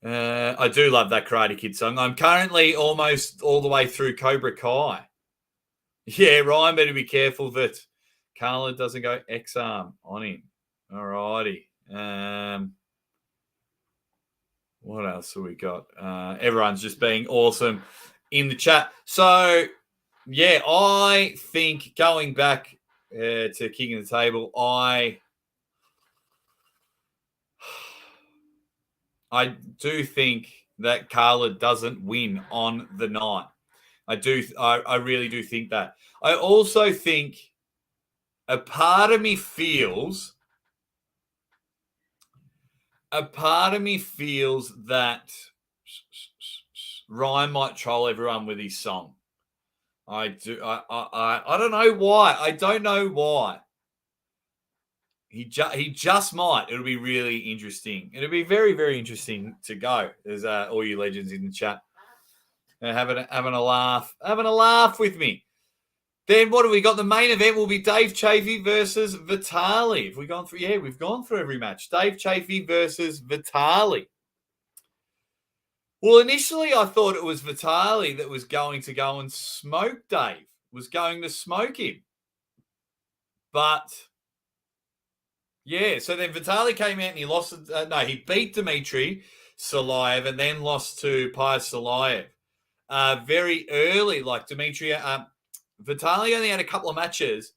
I do love that Karate Kid song. I'm currently almost all the way through Cobra Kai. Yeah, Ryan, better be careful that Khalid doesn't go X-arm on him. All righty. What else have we got? Everyone's just being awesome in the chat. So, yeah, I think going back to King of the Table, I do think that Khalid doesn't win on the night. I really do think that. I also think a part of me feels that Ryan might troll everyone with his song. I don't know why. I don't know why. He just might. It'll be really interesting. It'll be very, very interesting to go. There's all you legends in the chat having a laugh with me. Then what have we got? The main event will be Dave Chaffee versus Vitali. Have we gone through? Yeah, we've gone through every match. Dave Chaffee versus Vitali. Well, initially I thought it was Vitali that was going to go and smoke Dave, was going to smoke him. But, yeah, so then Vitali came out and he lost. He beat Dmitry Salayev and then lost to Pius Salayev very early. Like Dmitry, Vitali only had a couple of matches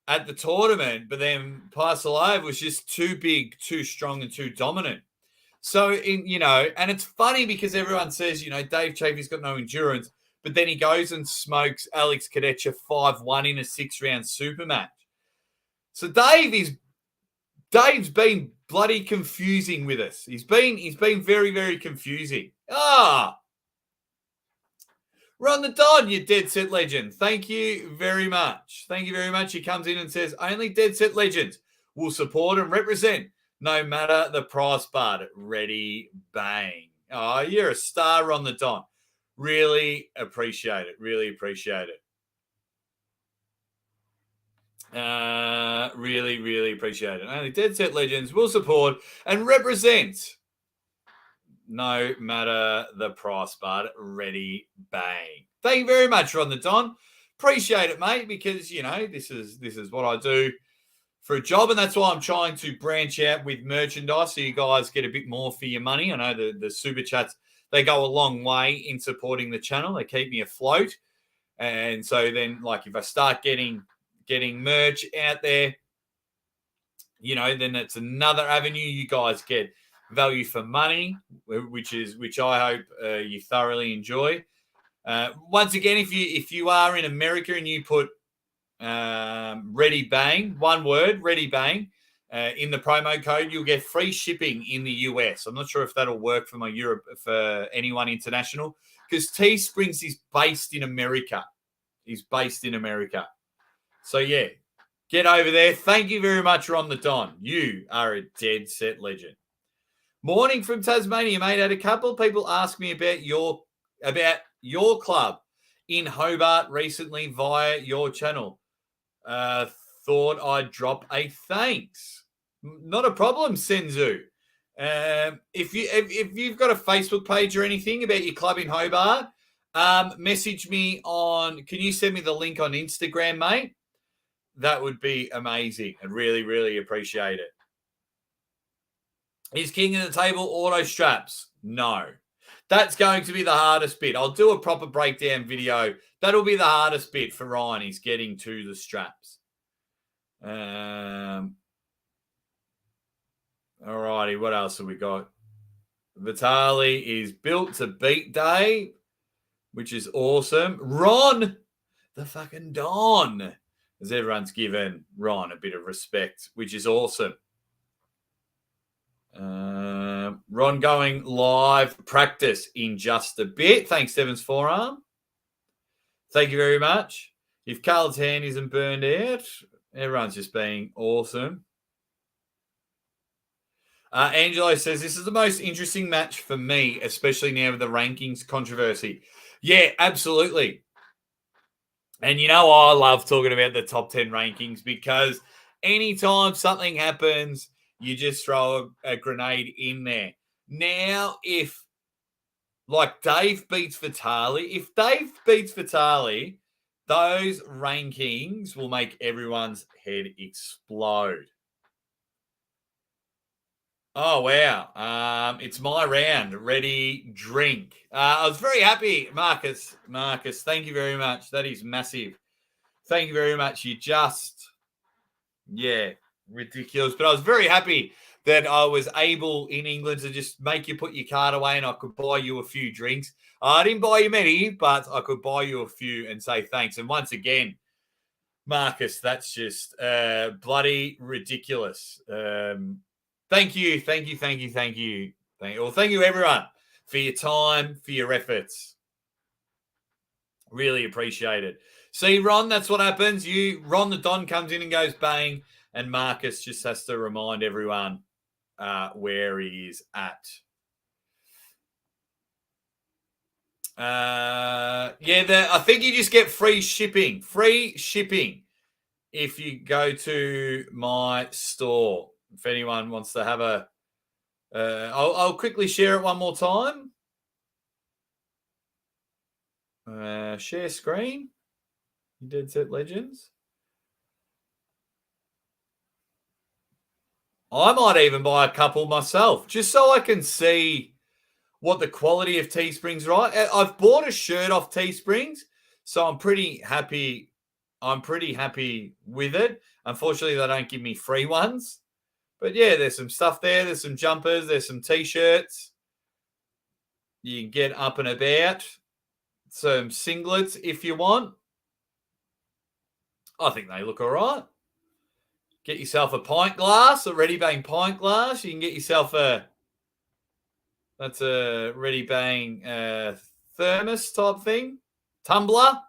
at the tournament, but then Pius Salayev was just too big, too strong, and too dominant. So, and it's funny because everyone says, Dave Chaffee's got no endurance, but then he goes and smokes Alex Kadecha 5-1 in a 6-round super match. So Dave's been bloody confusing with us. He's been very, very confusing. Ron the Don, you Dead Set Legend. Thank you very much. Thank you very much. He comes in and says, only Dead Set Legends will support and represent no matter the price, but ready, bang. Oh, you're a star, Ron the Don. Really appreciate it. Really appreciate it. Really, really appreciate it. Only Dead Set Legends will support and represent no matter the price, but ready, bang. Thank you very much, Ron the Don. Appreciate it, mate, because, this is what I do for a job, and that's why I'm trying to branch out with merchandise so you guys get a bit more for your money. I know the super chats, they go a long way in supporting the channel. They keep me afloat. And so then, like, if I start getting merch out there, then it's another avenue. You guys get value for money, which I hope you thoroughly enjoy. Once again, if you are in America and you put Ready Bang, one word, Ready Bang, in the promo code, you'll get free shipping in the US. I'm not sure if that'll work for anyone international, because Teesprings is based in America. So yeah, get over there. Thank you very much, Ron the Don. You are a dead set legend. Morning from Tasmania, mate. I had a couple of people ask me about your club in Hobart recently via your channel. Thought I'd drop a thanks. Not a problem, Senzu. If you've got a Facebook page or anything about your club in Hobart, message me on. Can you send me the link on Instagram, mate? That would be amazing. I'd really, really appreciate it. Is King of the Table auto straps? No. That's going to be the hardest bit. I'll do a proper breakdown video. That'll be the hardest bit for Ryan. He's getting to the straps. All righty. What else have we got? Vitali is built to beat Dave, which is awesome. Ron, the fucking Don, as everyone's given Ron a bit of respect, which is awesome. Ron going live practice in just a bit. Thanks, Devon's forearm. Thank you very much. If Khalid's hand isn't burned out, everyone's just being awesome. Angelo says, this is the most interesting match for me, especially now with the rankings controversy. Yeah, absolutely. And I love talking about the top 10 rankings because anytime something happens, you just throw a grenade in there. Now, if Dave beats Vitali, those rankings will make everyone's head explode. Oh, wow. It's my round. Ready, drink. I was very happy, Marcus. Marcus, thank you very much. That is massive. Thank you very much. Yeah, ridiculous. But I was very happy that I was able in England to just make you put your card away and I could buy you a few drinks. I didn't buy you many, but I could buy you a few and say thanks. And once again, Marcus, that's just bloody ridiculous. Thank you, thank you, thank you, thank you. Thank you, everyone, for your time, for your efforts. Really appreciate it. See, Ron, that's what happens. Ron the Don comes in and goes bang, and Marcus just has to remind everyone where he is at. I think you just get free shipping. Free shipping if you go to my store. If anyone wants to have I'll quickly share it one more time. Share screen. Dead Set Legends. I might even buy a couple myself, just so I can see what the quality of Teespring's right. I've bought a shirt off Teesprings, so I'm pretty happy. I'm pretty happy with it. Unfortunately, they don't give me free ones. But yeah, there's some stuff there. There's some jumpers. There's some T-shirts. You can get up and about. Some singlets if you want. I think they look all right. Get yourself a pint glass, a Ready Bang pint glass. You can get yourself that's a Ready Bang thermos type thing. Tumbler,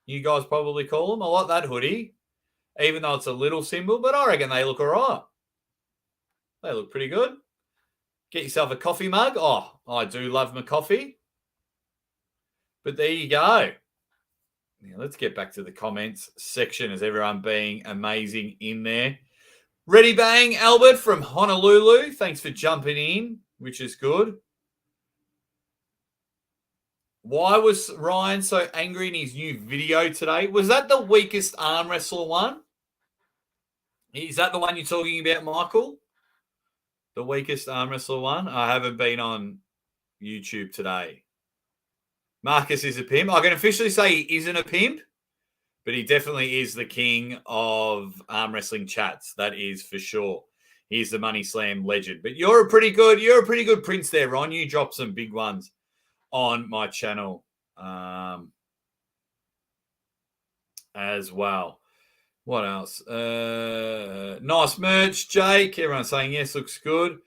you guys probably call them. I like that hoodie, even though it's a little symbol, but I reckon they look all right. They look pretty good. Get yourself a coffee mug. Oh, I do love my coffee. But there you go. Now, let's get back to the comments section as everyone being amazing in there. Ready Bang, Albert from Honolulu. Thanks for jumping in, which is good. Why was Ryan so angry in his new video today? Was that the weakest arm wrestler one? Is that the one you're talking about, Michael? The weakest arm wrestler one? I haven't been on YouTube today. Marcus is a pimp. I can officially say he isn't a pimp, but he definitely is the king of arm wrestling chats. That is for sure. He's the Money Slam legend. But you're a pretty good prince there, Ron. You dropped some big ones on my channel as well. What else? Nice merch, Jake. Everyone's saying yes, looks good.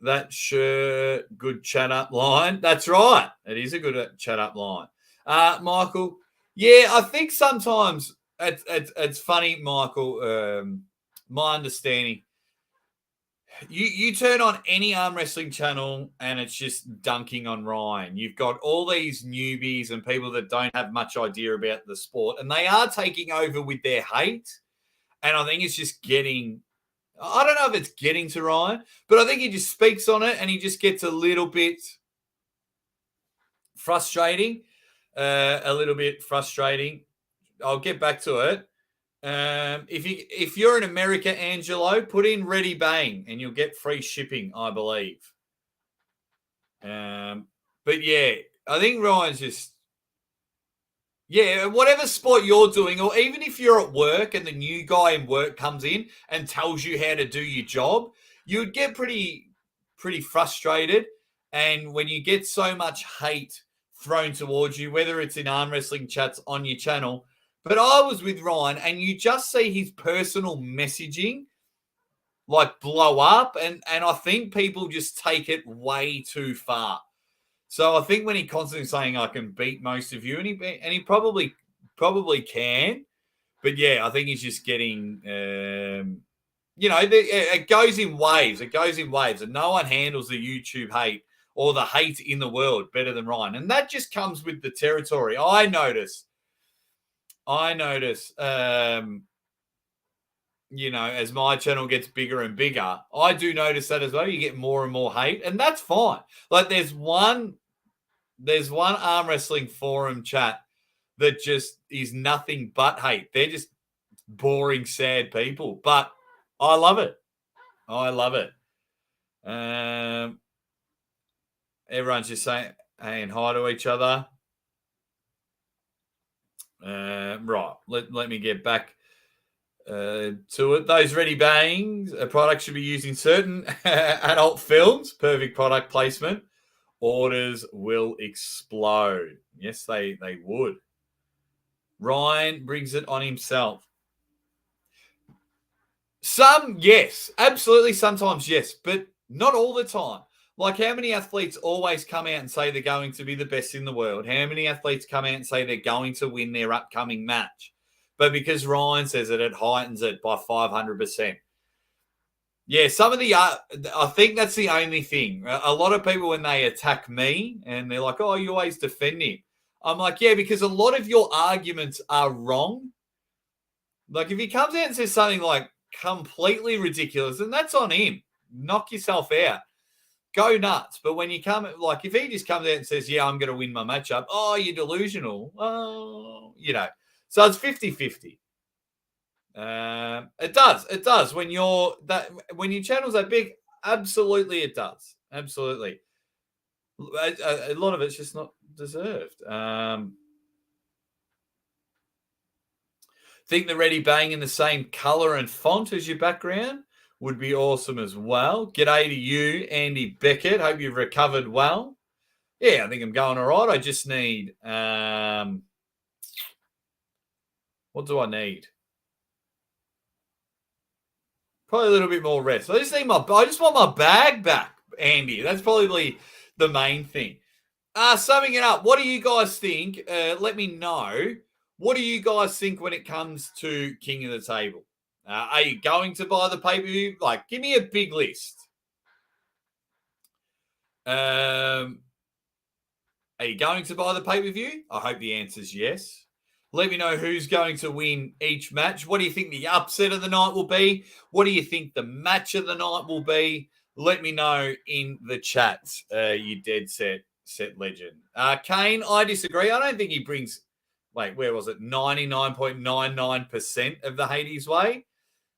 That shirt, good chat up line. That's right. It is a good chat up line. Michael, yeah, I think sometimes it's funny, Michael. My understanding, you turn on any arm wrestling channel and it's just dunking on Ryan. You've got all these newbies and people that don't have much idea about the sport, and they are taking over with their hate. And I think it's just getting, I don't know if it's getting to Ryan, but I think he just speaks on it and he just gets a little bit frustrating. I'll get back to it. If you're in America, Angelo, put in Ready Bang and you'll get free shipping, I believe. But yeah, I think Ryan's just, yeah, whatever sport you're doing, or even if you're at work and the new guy in work comes in and tells you how to do your job, you'd get pretty frustrated. And when you get so much hate thrown towards you, whether it's in arm wrestling chats on your channel, but I was with Ryan and you just see his personal messaging like blow up. And I think people just take it way too far. So I think when he constantly saying I can beat most of you, and he probably can, but yeah, I think he's just getting, it goes in waves. It goes in waves, and no one handles the YouTube hate or the hate in the world better than Ryan, and that just comes with the territory. I notice. As my channel gets bigger and bigger, I do notice that as well. You get more and more hate, and that's fine. Like there's one arm wrestling forum chat that just is nothing but hate. They're just boring, sad people, but I love it. Everyone's just saying hi to each other. Right. Let me get back to it. Those Ready Bangs products should be used in certain adult films. Perfect product placement. Orders will explode. Yes, they would. Ryan brings it on himself. Some, yes. Absolutely, sometimes, yes. But not all the time. Like, how many athletes always come out and say they're going to be the best in the world? How many athletes come out and say they're going to win their upcoming match? But because Ryan says it heightens it by 500%. Yeah, some of the, I think that's the only thing. A lot of people, when they attack me and they're like, oh, you always defend him. I'm like, yeah, because a lot of your arguments are wrong. Like, if he comes out and says something like completely ridiculous, then that's on him. Knock yourself out. Go nuts. But when you come, like, if he just comes out and says, yeah, I'm going to win my matchup, oh, you're delusional. Oh, So it's 50-50. It does. When your channel's that big, absolutely it does. Absolutely. A lot of it's just not deserved. Think the Ready Bang in the same color and font as your background would be awesome as well. G'day to you, Andy Beckett. Hope you've recovered well. Yeah, I think I'm going all right. I just need what do I need? Probably a little bit more rest. I just want my bag back, Andy. That's probably the main thing. Summing it up, what do you guys think? Let me know. What do you guys think when it comes to King of the Table? Are you going to buy the pay-per-view? Like, give me a big list. Are you going to buy the pay-per-view? I hope the answer is yes. Let me know who's going to win each match. What do you think the upset of the night will be? What do you think the match of the night will be? Let me know in the chats, you dead set legend. Kane, I disagree. I don't think he brings, where was it? 99.99% of the Hades way.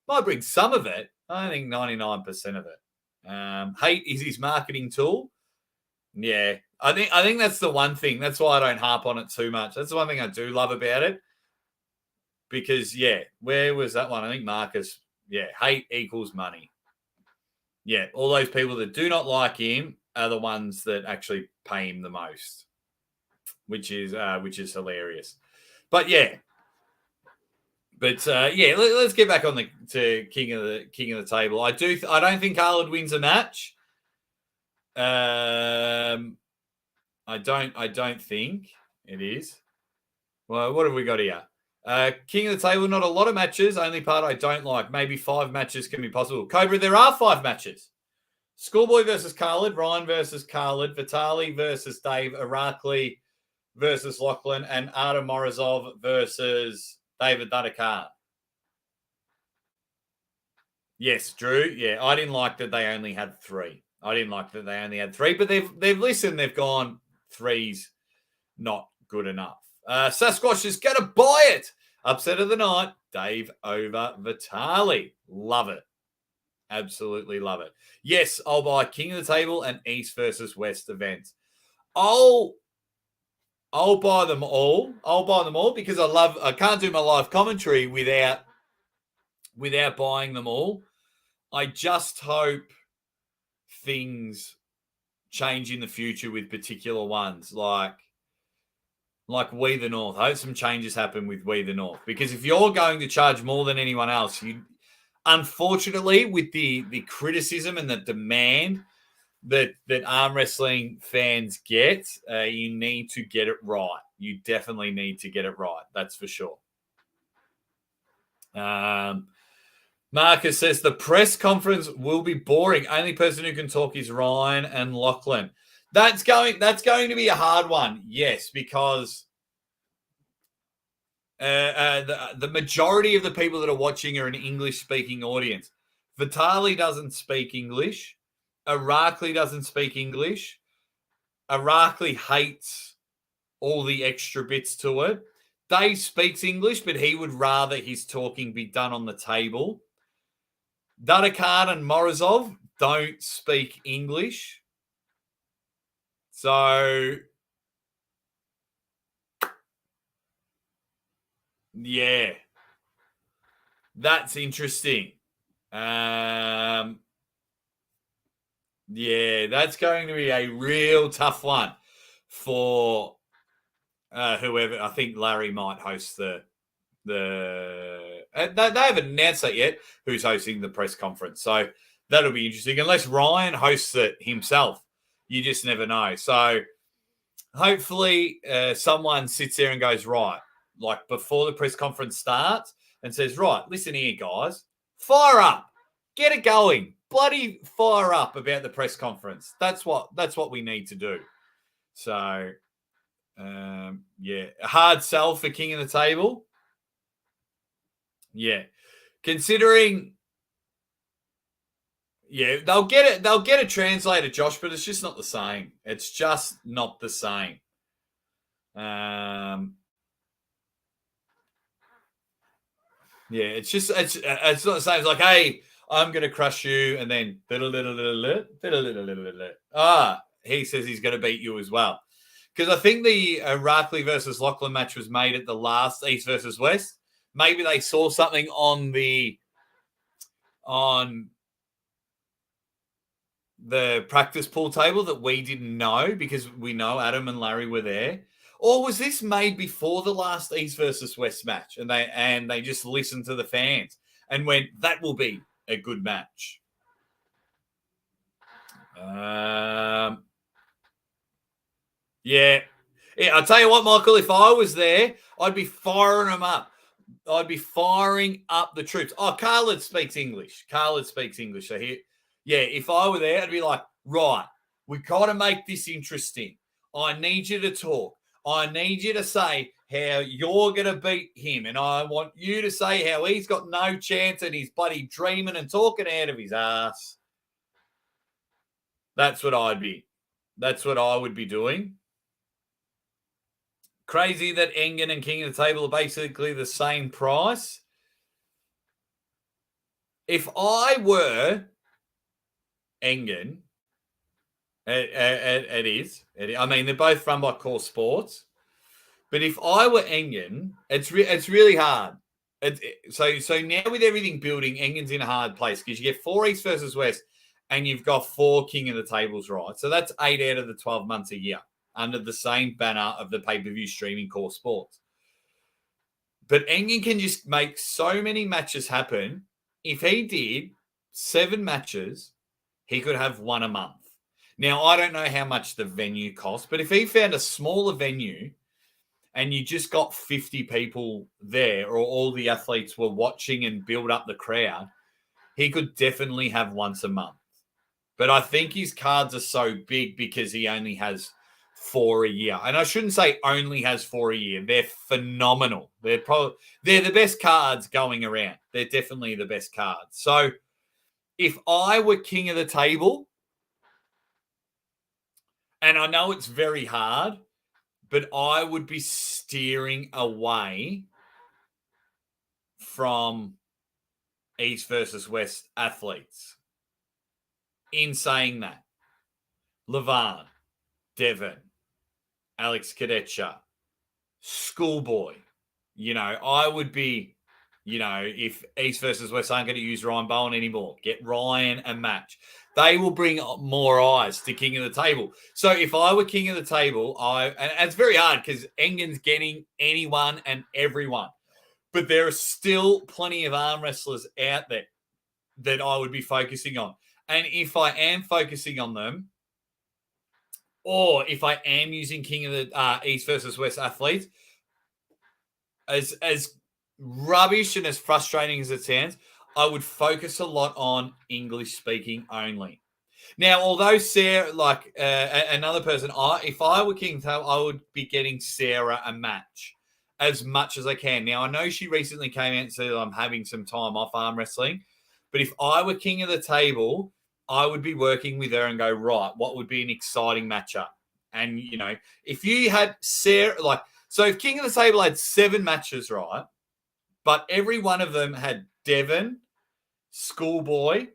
Might bring some of it. I think 99% of it. Hate is his marketing tool. Yeah, I think that's the one thing. That's why I don't harp on it too much. That's the one thing I do love about it. Because, yeah, where was that one? I think Marcus, hate equals money. Yeah, all those people that do not like him are the ones that actually pay him the most, which is hilarious. But yeah, let's get back on to King of the Table. I don't think Khalid wins a match. I don't think it is. Well, what have we got here? King of the Table, not a lot of matches. Only part I don't like. Maybe 5 matches can be possible. Cobra, there are 5 matches. Schoolboy versus Khalid, Ryan versus Khalid, Vitali versus Dave, Irakli versus Lachlan, and Artem Morozov versus David Dudakar. Yes, Drew. Yeah, I didn't like that they only had 3. But they've listened. They've gone 3's not good enough. Sasquatch is going to buy it. Upset of the night, Dave over Vitali. Love it. Absolutely love it. Yes, I'll buy King of the Table and East versus West events. I'll buy them all. Because I can't do my live commentary without buying them all. I just hope things change in the future with particular ones, like We the North. I hope some changes happen with We the North, because if you're going to charge more than anyone else, unfortunately, with the criticism and the demand that arm wrestling fans get, you need to get it right. You definitely need to get it right. That's for sure. Marcus says the press conference will be boring. Only person who can talk is Ryan and Lachlan. That's going to be a hard one. Yes, because the majority of the people that are watching are an English-speaking audience. Vitali doesn't speak English. Irakli doesn't speak English. Irakli hates all the extra bits to it. Dave speaks English, but he would rather his talking be done on the table. Dudakar and Morozov don't speak English. So, yeah, that's interesting. Yeah, that's going to be a real tough one for whoever. I think Larry might host they haven't announced that yet. Who's hosting the press conference? So that'll be interesting. Unless Ryan hosts it himself, you just never know. So hopefully someone sits there and goes, right, like before the press conference starts, and says, right, listen here, guys, fire up, get it going, bloody fire up about the press conference. That's what we need to do. So yeah, a hard sell for King of the Table. Yeah, considering, yeah, they'll get it. They'll get a translator, Josh, but it's just not the same. It's just not the same. Yeah, it's not the same. It's like, hey, I'm gonna crush you, and then he says he's gonna beat you as well. Because I think the Rackley versus Lachlan match was made at the last East versus West. Maybe they saw something on the practice pool table that we didn't know, because we know Adam and Larry were there. Or was this made before the last East versus West match, and they just listened to the fans and went, that will be a good match? Yeah. I'll tell you what, Michael, if I was there, I'd be firing them up. I'd be firing up the troops. Oh, Khalid speaks English. So here, yeah, if I were there, I'd be like, right, we got to make this interesting. I need you to talk. I need you to say how you're going to beat him. And I want you to say how he's got no chance and he's bloody dreaming and talking out of his ass. That's what I would be doing. Crazy that Engen and King of the Table are basically the same price. If I were Engen, it is. I mean, they're both run by Core Sports. But if I were Engen, it's really hard. So now with everything building, Engen's in a hard place because you get 4 East versus West and you've got 4 King of the Tables, right? So that's 8 out of the 12 months a year under the same banner of the pay-per-view streaming Core Sports. But Engen can just make so many matches happen. If he did 7 matches, he could have 1 a month. Now, I don't know how much the venue costs, but if he found a smaller venue and you just got 50 people there, or all the athletes were watching and build up the crowd, he could definitely have once a month. But I think his cards are so big because he only has 4 a year. And I shouldn't say only has 4 a year. They're phenomenal. They're the best cards going around. They're definitely the best cards. So if I were King of the Table, and I know it's very hard, but I would be steering away from East versus West athletes. In saying that, Levan, Devon, Alex Kadetsha, Schoolboy, I would be, if East versus West aren't going to use Ryan Bowen anymore, get Ryan a match. They will bring more eyes to King of the Table. So if I were King of the Table, and it's very hard because Engen's getting anyone and everyone. But there are still plenty of arm wrestlers out there that I would be focusing on. And if I am focusing on them, or if I am using King of the East versus West athletes, as rubbish and as frustrating as it sounds, I would focus a lot on English speaking only. Now, although Sarah, another person, if I were King Tail, I would be getting Sarah a match as much as I can. Now, I know she recently came out and said I'm having some time off arm wrestling, but if I were King of the Table, I would be working with her and go, right, what would be an exciting matchup? And, if you had Sarah, so if King of the Table had 7 matches, right, but every one of them had Devon, Schoolboy,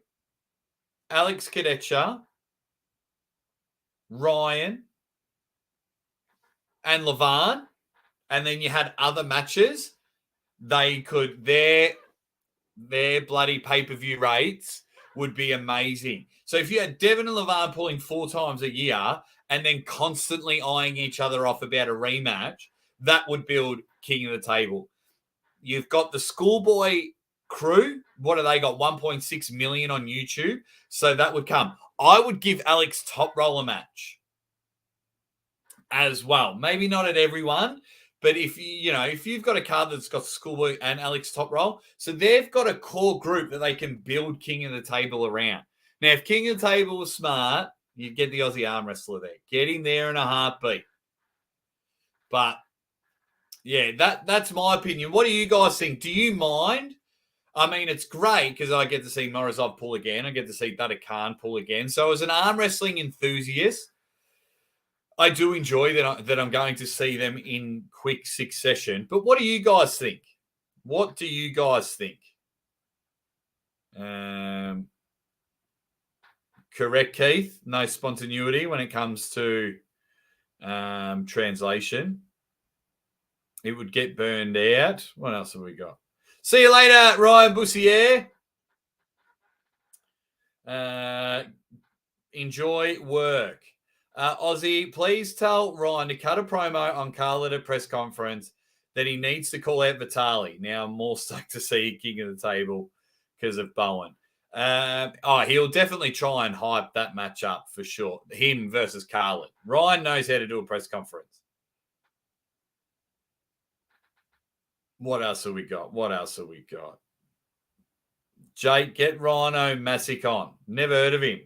Alex Kadecha, Ryan, and Levan, and then you had other matches, they could their bloody pay-per-view rates would be amazing. So if you had Devon and Levan pulling 4 times a year and then constantly eyeing each other off about a rematch, that would build King of the Table. You've got the Schoolboy crew. What have they got? 1.6 million on YouTube. So that would come. I would give Alex Top Roll a match as well. Maybe not at everyone, but if you've got a card that's got Schoolboy and Alex Top Roll, so they've got a core group that they can build King of the Table around. Now, if King of the Table was smart, you'd get the Aussie arm wrestler there. Get him there in a heartbeat. But yeah, that's my opinion. What do you guys think? Do you mind? I mean, it's great because I get to see Morozov pull again. I get to see Dada Khan pull again. So as an arm wrestling enthusiast, I do enjoy that I'm going to see them in quick succession. But what do you guys think? What do you guys think? Correct, Keith. No spontaneity when it comes to translation. It would get burned out. What else have we got? See you later, Ryan Bussier. Enjoy work. Aussie, please tell Ryan to cut a promo on Khalid at a press conference that he needs to call out Vitali. Now I'm more stoked to see King of the Table because of Bowen. He'll definitely try and hype that match up for sure. Him versus Khalid. Ryan knows how to do a press conference. What else have we got? Jake, get Rhino Masick on. Never heard of him.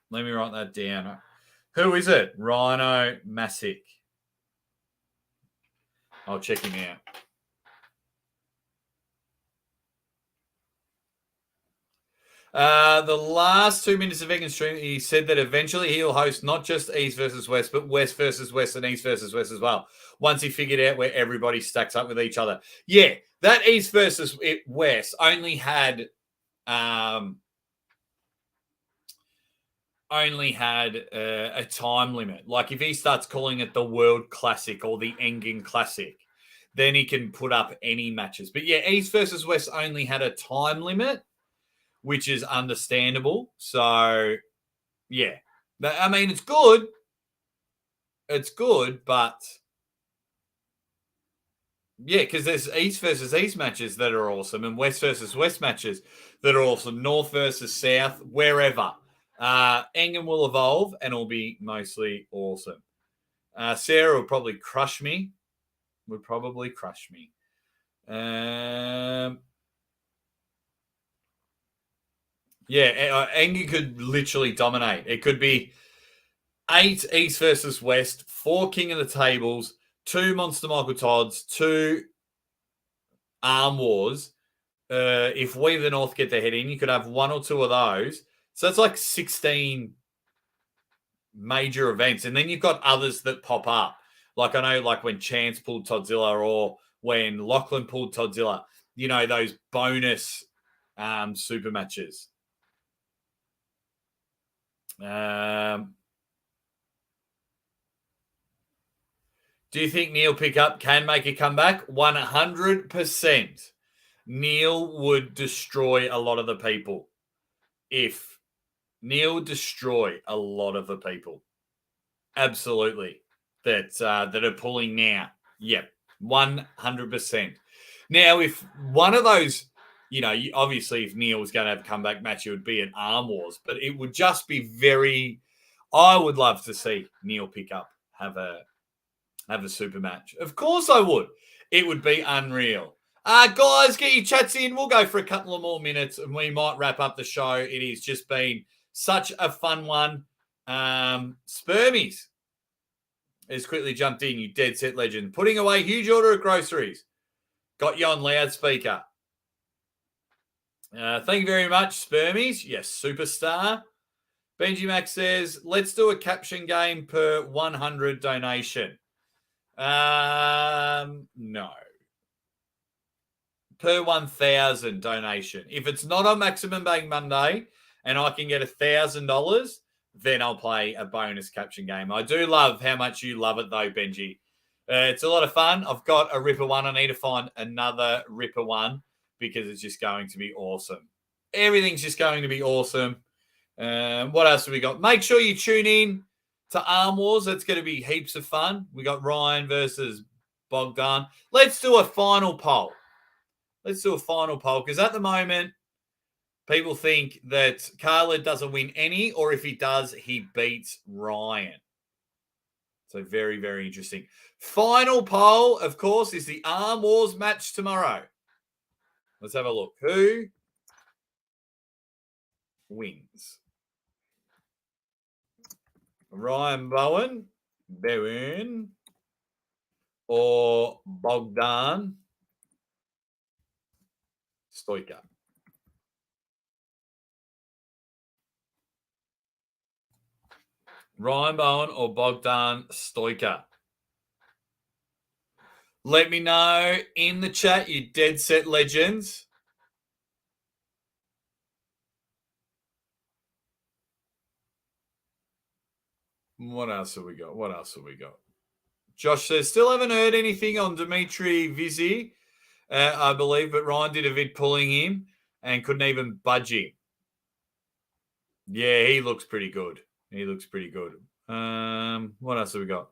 Let me write that down. Who is it? Rhino Masick. I'll check him out. The last 2 minutes of Vegan's stream, he said that eventually he'll host not just East versus West, but West versus West and East versus West as well. Once he figured out where everybody stacks up with each other. Yeah, that East versus West only had a time limit. Like if he starts calling it the World Classic or the Engen Classic, then he can put up any matches. But yeah, East versus West only had a time limit, which is understandable. So, yeah. I mean, it's good. It's good, but yeah, because there's East versus East matches that are awesome and West versus West matches that are awesome. North versus South, wherever. Engen will evolve and it'll be mostly awesome. Sarah will probably crush me. Yeah, Engen could literally dominate. It could be 8 East versus West, 4 King of the Tables, 2 Monster Michael Todds, 2 Arm Wars. If We the North get their head in, you could have 1 or 2 of those. So it's like 16 major events. And then you've got others that pop up. Like I know like when Chance pulled Toddzilla or when Lachlan pulled Toddzilla, those bonus super matches. Do you think Neil Pickup can make a comeback? 100%. Neil would destroy a lot of the people. If Neil would destroy a lot of the people. Absolutely. That are pulling now. Yep. 100%. Now, if one of those, obviously if Neil was going to have a comeback match, it would be an Arm Wars, but it would just be I would love to see Neil Pickup have a super match. Of course I would. It would be unreal. Guys, get your chats in. We'll go for a couple of more minutes and we might wrap up the show. It has just been such a fun one. Spermies has quickly jumped in, you dead set legend. Putting away huge order of groceries. Got you on loudspeaker. Thank you very much, Spermies. Yes, superstar. Benji Max says, let's do a caption game per 100 donation. No. Per 1,000 donation. If it's not on Maximum Bang Monday and I can get $1,000, then I'll play a bonus caption game. I do love how much you love it, though, Benji. It's a lot of fun. I've got a Ripper one. I need to find another Ripper one because it's just going to be awesome. Everything's just going to be awesome. What else have we got? Make sure you tune in to Arm Wars. That's going to be heaps of fun. We got Ryan versus Bogdan. Let's do a final poll. Because at the moment, people think that Khalid doesn't win any, or if he does, he beats Ryan. So very, very interesting. Final poll, of course, is the Arm Wars match tomorrow. Let's have a look. Who wins? Ryan Bowen, or Bogdan Stoica? Ryan Bowen or Bogdan Stoica? Let me know in the chat, you dead set legends. What else have we got? Josh says, still haven't heard anything on Dimitri Vizzi, I believe, but Ryan did a vid pulling him and couldn't even budge him. Yeah, he looks pretty good. What else have we got?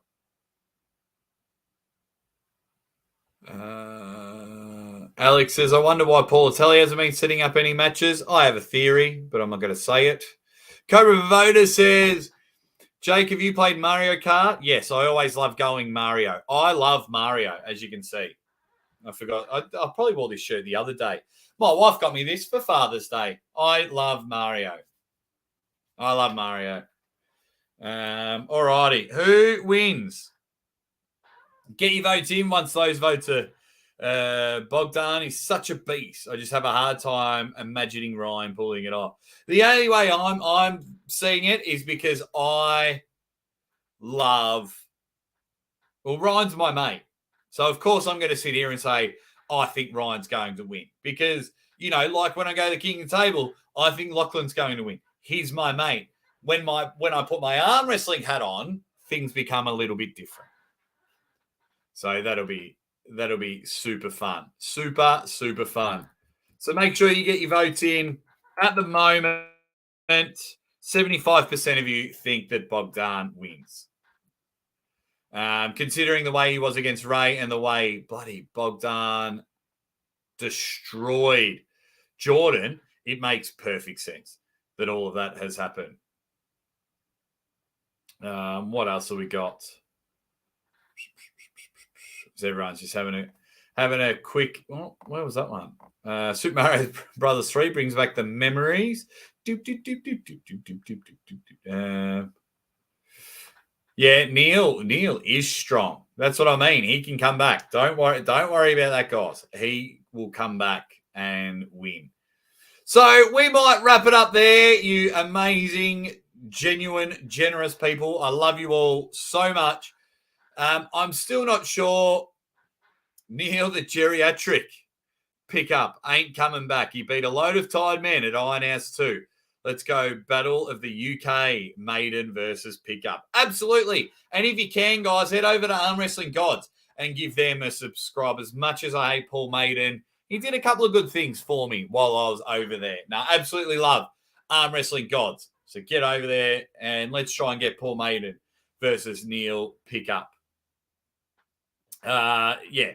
Alex says, I wonder why Paul Vitali hasn't been setting up any matches. I have a theory, but I'm not going to say it. Cobra Voda says, Jake, have you played Mario Kart? Yes, I always love going Mario. I love Mario, as you can see. I forgot. I probably wore this shirt the other day. My wife got me this for Father's Day. I love Mario. All righty. Who wins? Get your votes in once those votes are. Bogdan is such a beast. I just have a hard time imagining Ryan pulling it off. The only way I'm seeing it is because I love. Well, Ryan's my mate, so of course I'm going to sit here and say I think Ryan's going to win because like when I go to the King of the Table, I think Lachlan's going to win. He's my mate. When I put my arm wrestling hat on, things become a little bit different. So that'll be super fun. Super, super fun. So make sure you get your votes in. At the moment, 75% of you think that Bogdan wins. Considering the way he was against Ray and the way bloody Bogdan destroyed Jordan, it makes perfect sense that all of that has happened. What else have we got? Everyone's just having a quick. Oh, where was that one? Super Mario Brothers 3 brings back the memories. Yeah, Neil is strong. That's what I mean. He can come back. Don't worry about that, guys. He will come back and win. So we might wrap it up there, you amazing, genuine, generous people. I love you all so much. I'm still not sure. Neil, the geriatric pickup ain't coming back. He beat a load of tired men at Iron House 2. Let's go battle of the UK maiden versus pickup. Absolutely. And if you can, guys, head over to Arm Wrestling Gods and give them a subscribe. As much as I hate Paul Maiden, he did a couple of good things for me while I was over there. Now, absolutely love Arm Wrestling Gods. So get over there and let's try and get Paul Maiden versus Neil pickup. Yeah.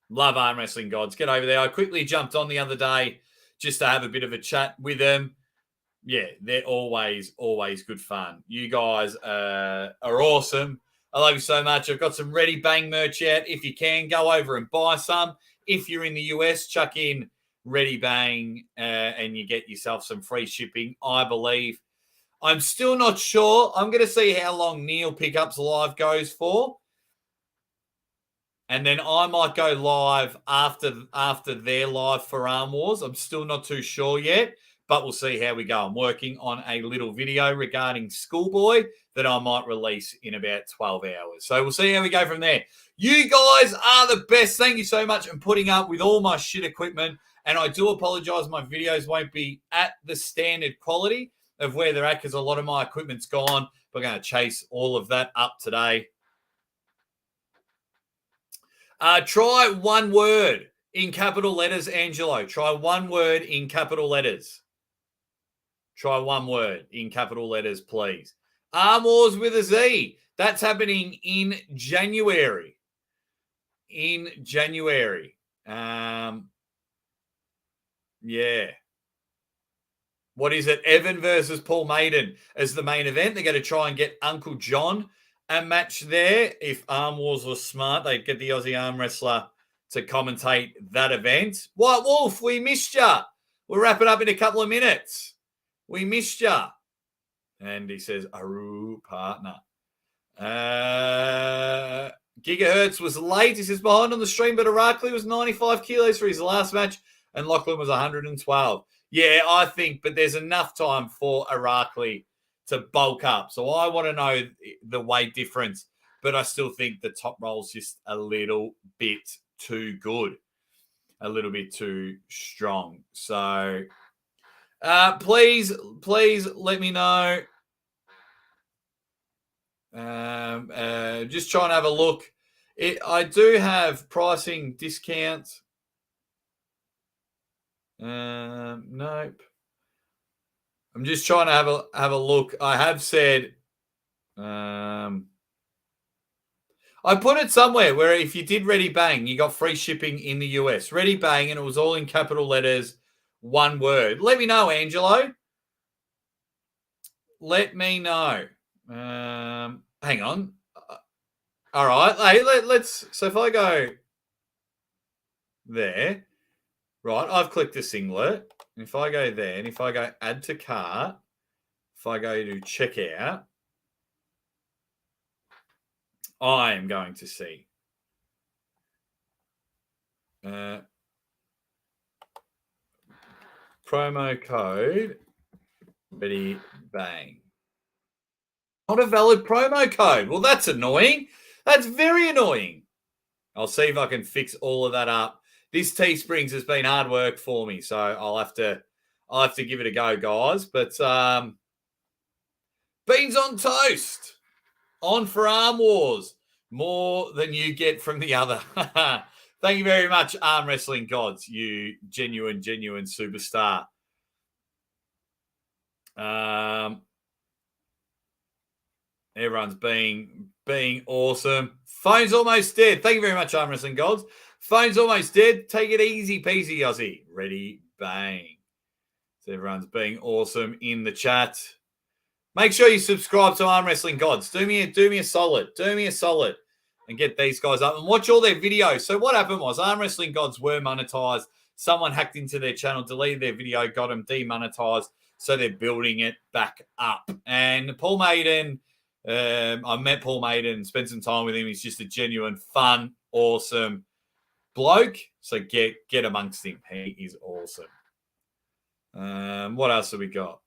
Love Arm Wrestling Gods. Get over there. I quickly jumped on the other day just to have a bit of a chat with them. Yeah, they're always good fun. You guys are awesome. I love you so much. I've got some Ready Bang merch out. If you can, go over and buy some. If you're in the US, chuck in Ready Bang and you get yourself some free shipping, I believe. I'm still not sure. I'm going to see how long Neil Pickups Live goes for. And then I might go live after their live for Arm Wars. I'm still not too sure yet, but we'll see how we go. I'm working on a little video regarding Schoolboy that I might release in about 12 hours. So we'll see how we go from there. You guys are the best. Thank you so much for putting up with all my shit equipment. And I do apologize. My videos won't be at the standard quality. of where they're at because a lot of my equipment's gone. We're going to chase all of that up today. Try one word in capital letters, Angelo. Try one word in capital letters. Try one word in capital letters, please. Arm Wars with a Z. That's happening in January. In January. Yeah. What is it? Evan versus Paul Maiden as the main event. They're going to try and get Uncle John a match there. If Arm Wars was smart, they'd get the Aussie arm wrestler to commentate that event. White Wolf, we missed ya. We'll wrap it up in a couple of minutes. We missed ya. And he says, Aru partner. Gigahertz was late. He says, behind on the stream, but Irakli was 95 kilos for his last match, and Lachlan was 112. Yeah, I think, but there's enough time for Irakli to bulk up. So I want to know the weight difference, but I still think the top roll's just a little bit too good, a little bit too strong. So please let me know. Just trying to have a look. I do have pricing discounts. Nope. I'm just trying to have a look. I have said I put it somewhere where if you did Ready Bang, you got free shipping in the US. Ready Bang, and it was all in capital letters, one word. Let me know, Angelo. Let me know. Hang on. All right. Hey, let's. So if I go there, right, I've clicked the singlet. And if I go there, and if I go add to cart, if I go to checkout, I am going to see promo code Ready Bang. Not a valid promo code. Well, that's annoying. That's very annoying. I'll see if I can fix all of that up. This Teesprings has been hard work for me, so I'll have to give it a go, guys. But beans on toast, on for Arm Wars, more than you get from the other. Thank you very much, Arm Wrestling Gods, you genuine superstar. Everyone's being awesome. Phone's almost dead. Thank you very much, Arm Wrestling Gods. Phone's almost dead. Take it easy peasy, Aussie. Ready, bang. So everyone's being awesome in the chat. Make sure you subscribe to Arm Wrestling Gods. Do me a solid. Do me a solid and get these guys up and watch all their videos. So what happened was Arm Wrestling Gods were monetized. Someone hacked into their channel, deleted their video, got them demonetized. So they're building it back up. And Paul Maiden, I met Paul Maiden, spent some time with him. He's just a genuine, fun, awesome bloke. So get amongst him. He is awesome. What else have we got?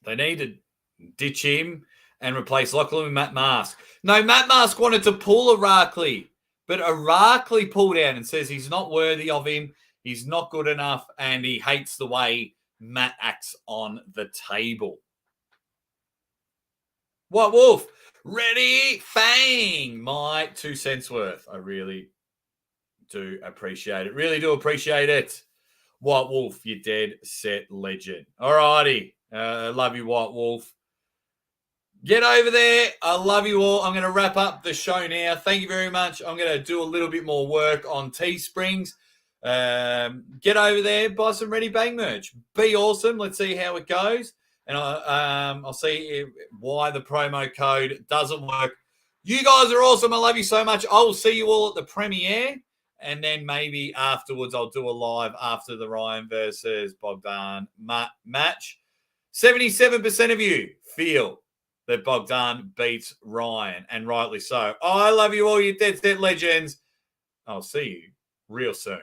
They need to ditch him and replace Lachlan with Matt Mask. No, Matt Mask wanted to pull Irakli, but Irakli pulled out and says he's not worthy of him. He's not good enough, and he hates the way Matt acts on the table. What Wolf? Ready, Fang. My 2 cents worth. I really do appreciate it. Really do appreciate it. White Wolf, you dead set legend. All righty. Love you, White Wolf. Get over there. I love you all. I'm going to wrap up the show now. Thank you very much. I'm going to do a little bit more work on Teesprings. Get over there, buy some Ready Bang merch. Be awesome. Let's see how it goes. And I'll see why the promo code doesn't work. You guys are awesome. I love you so much. I will see you all at the premiere. And then maybe afterwards I'll do a live after the Ryan versus Bogdan match. 77% of you feel that Bogdan beats Ryan, and rightly so. I love you all, you dead set legends. I'll see you real soon.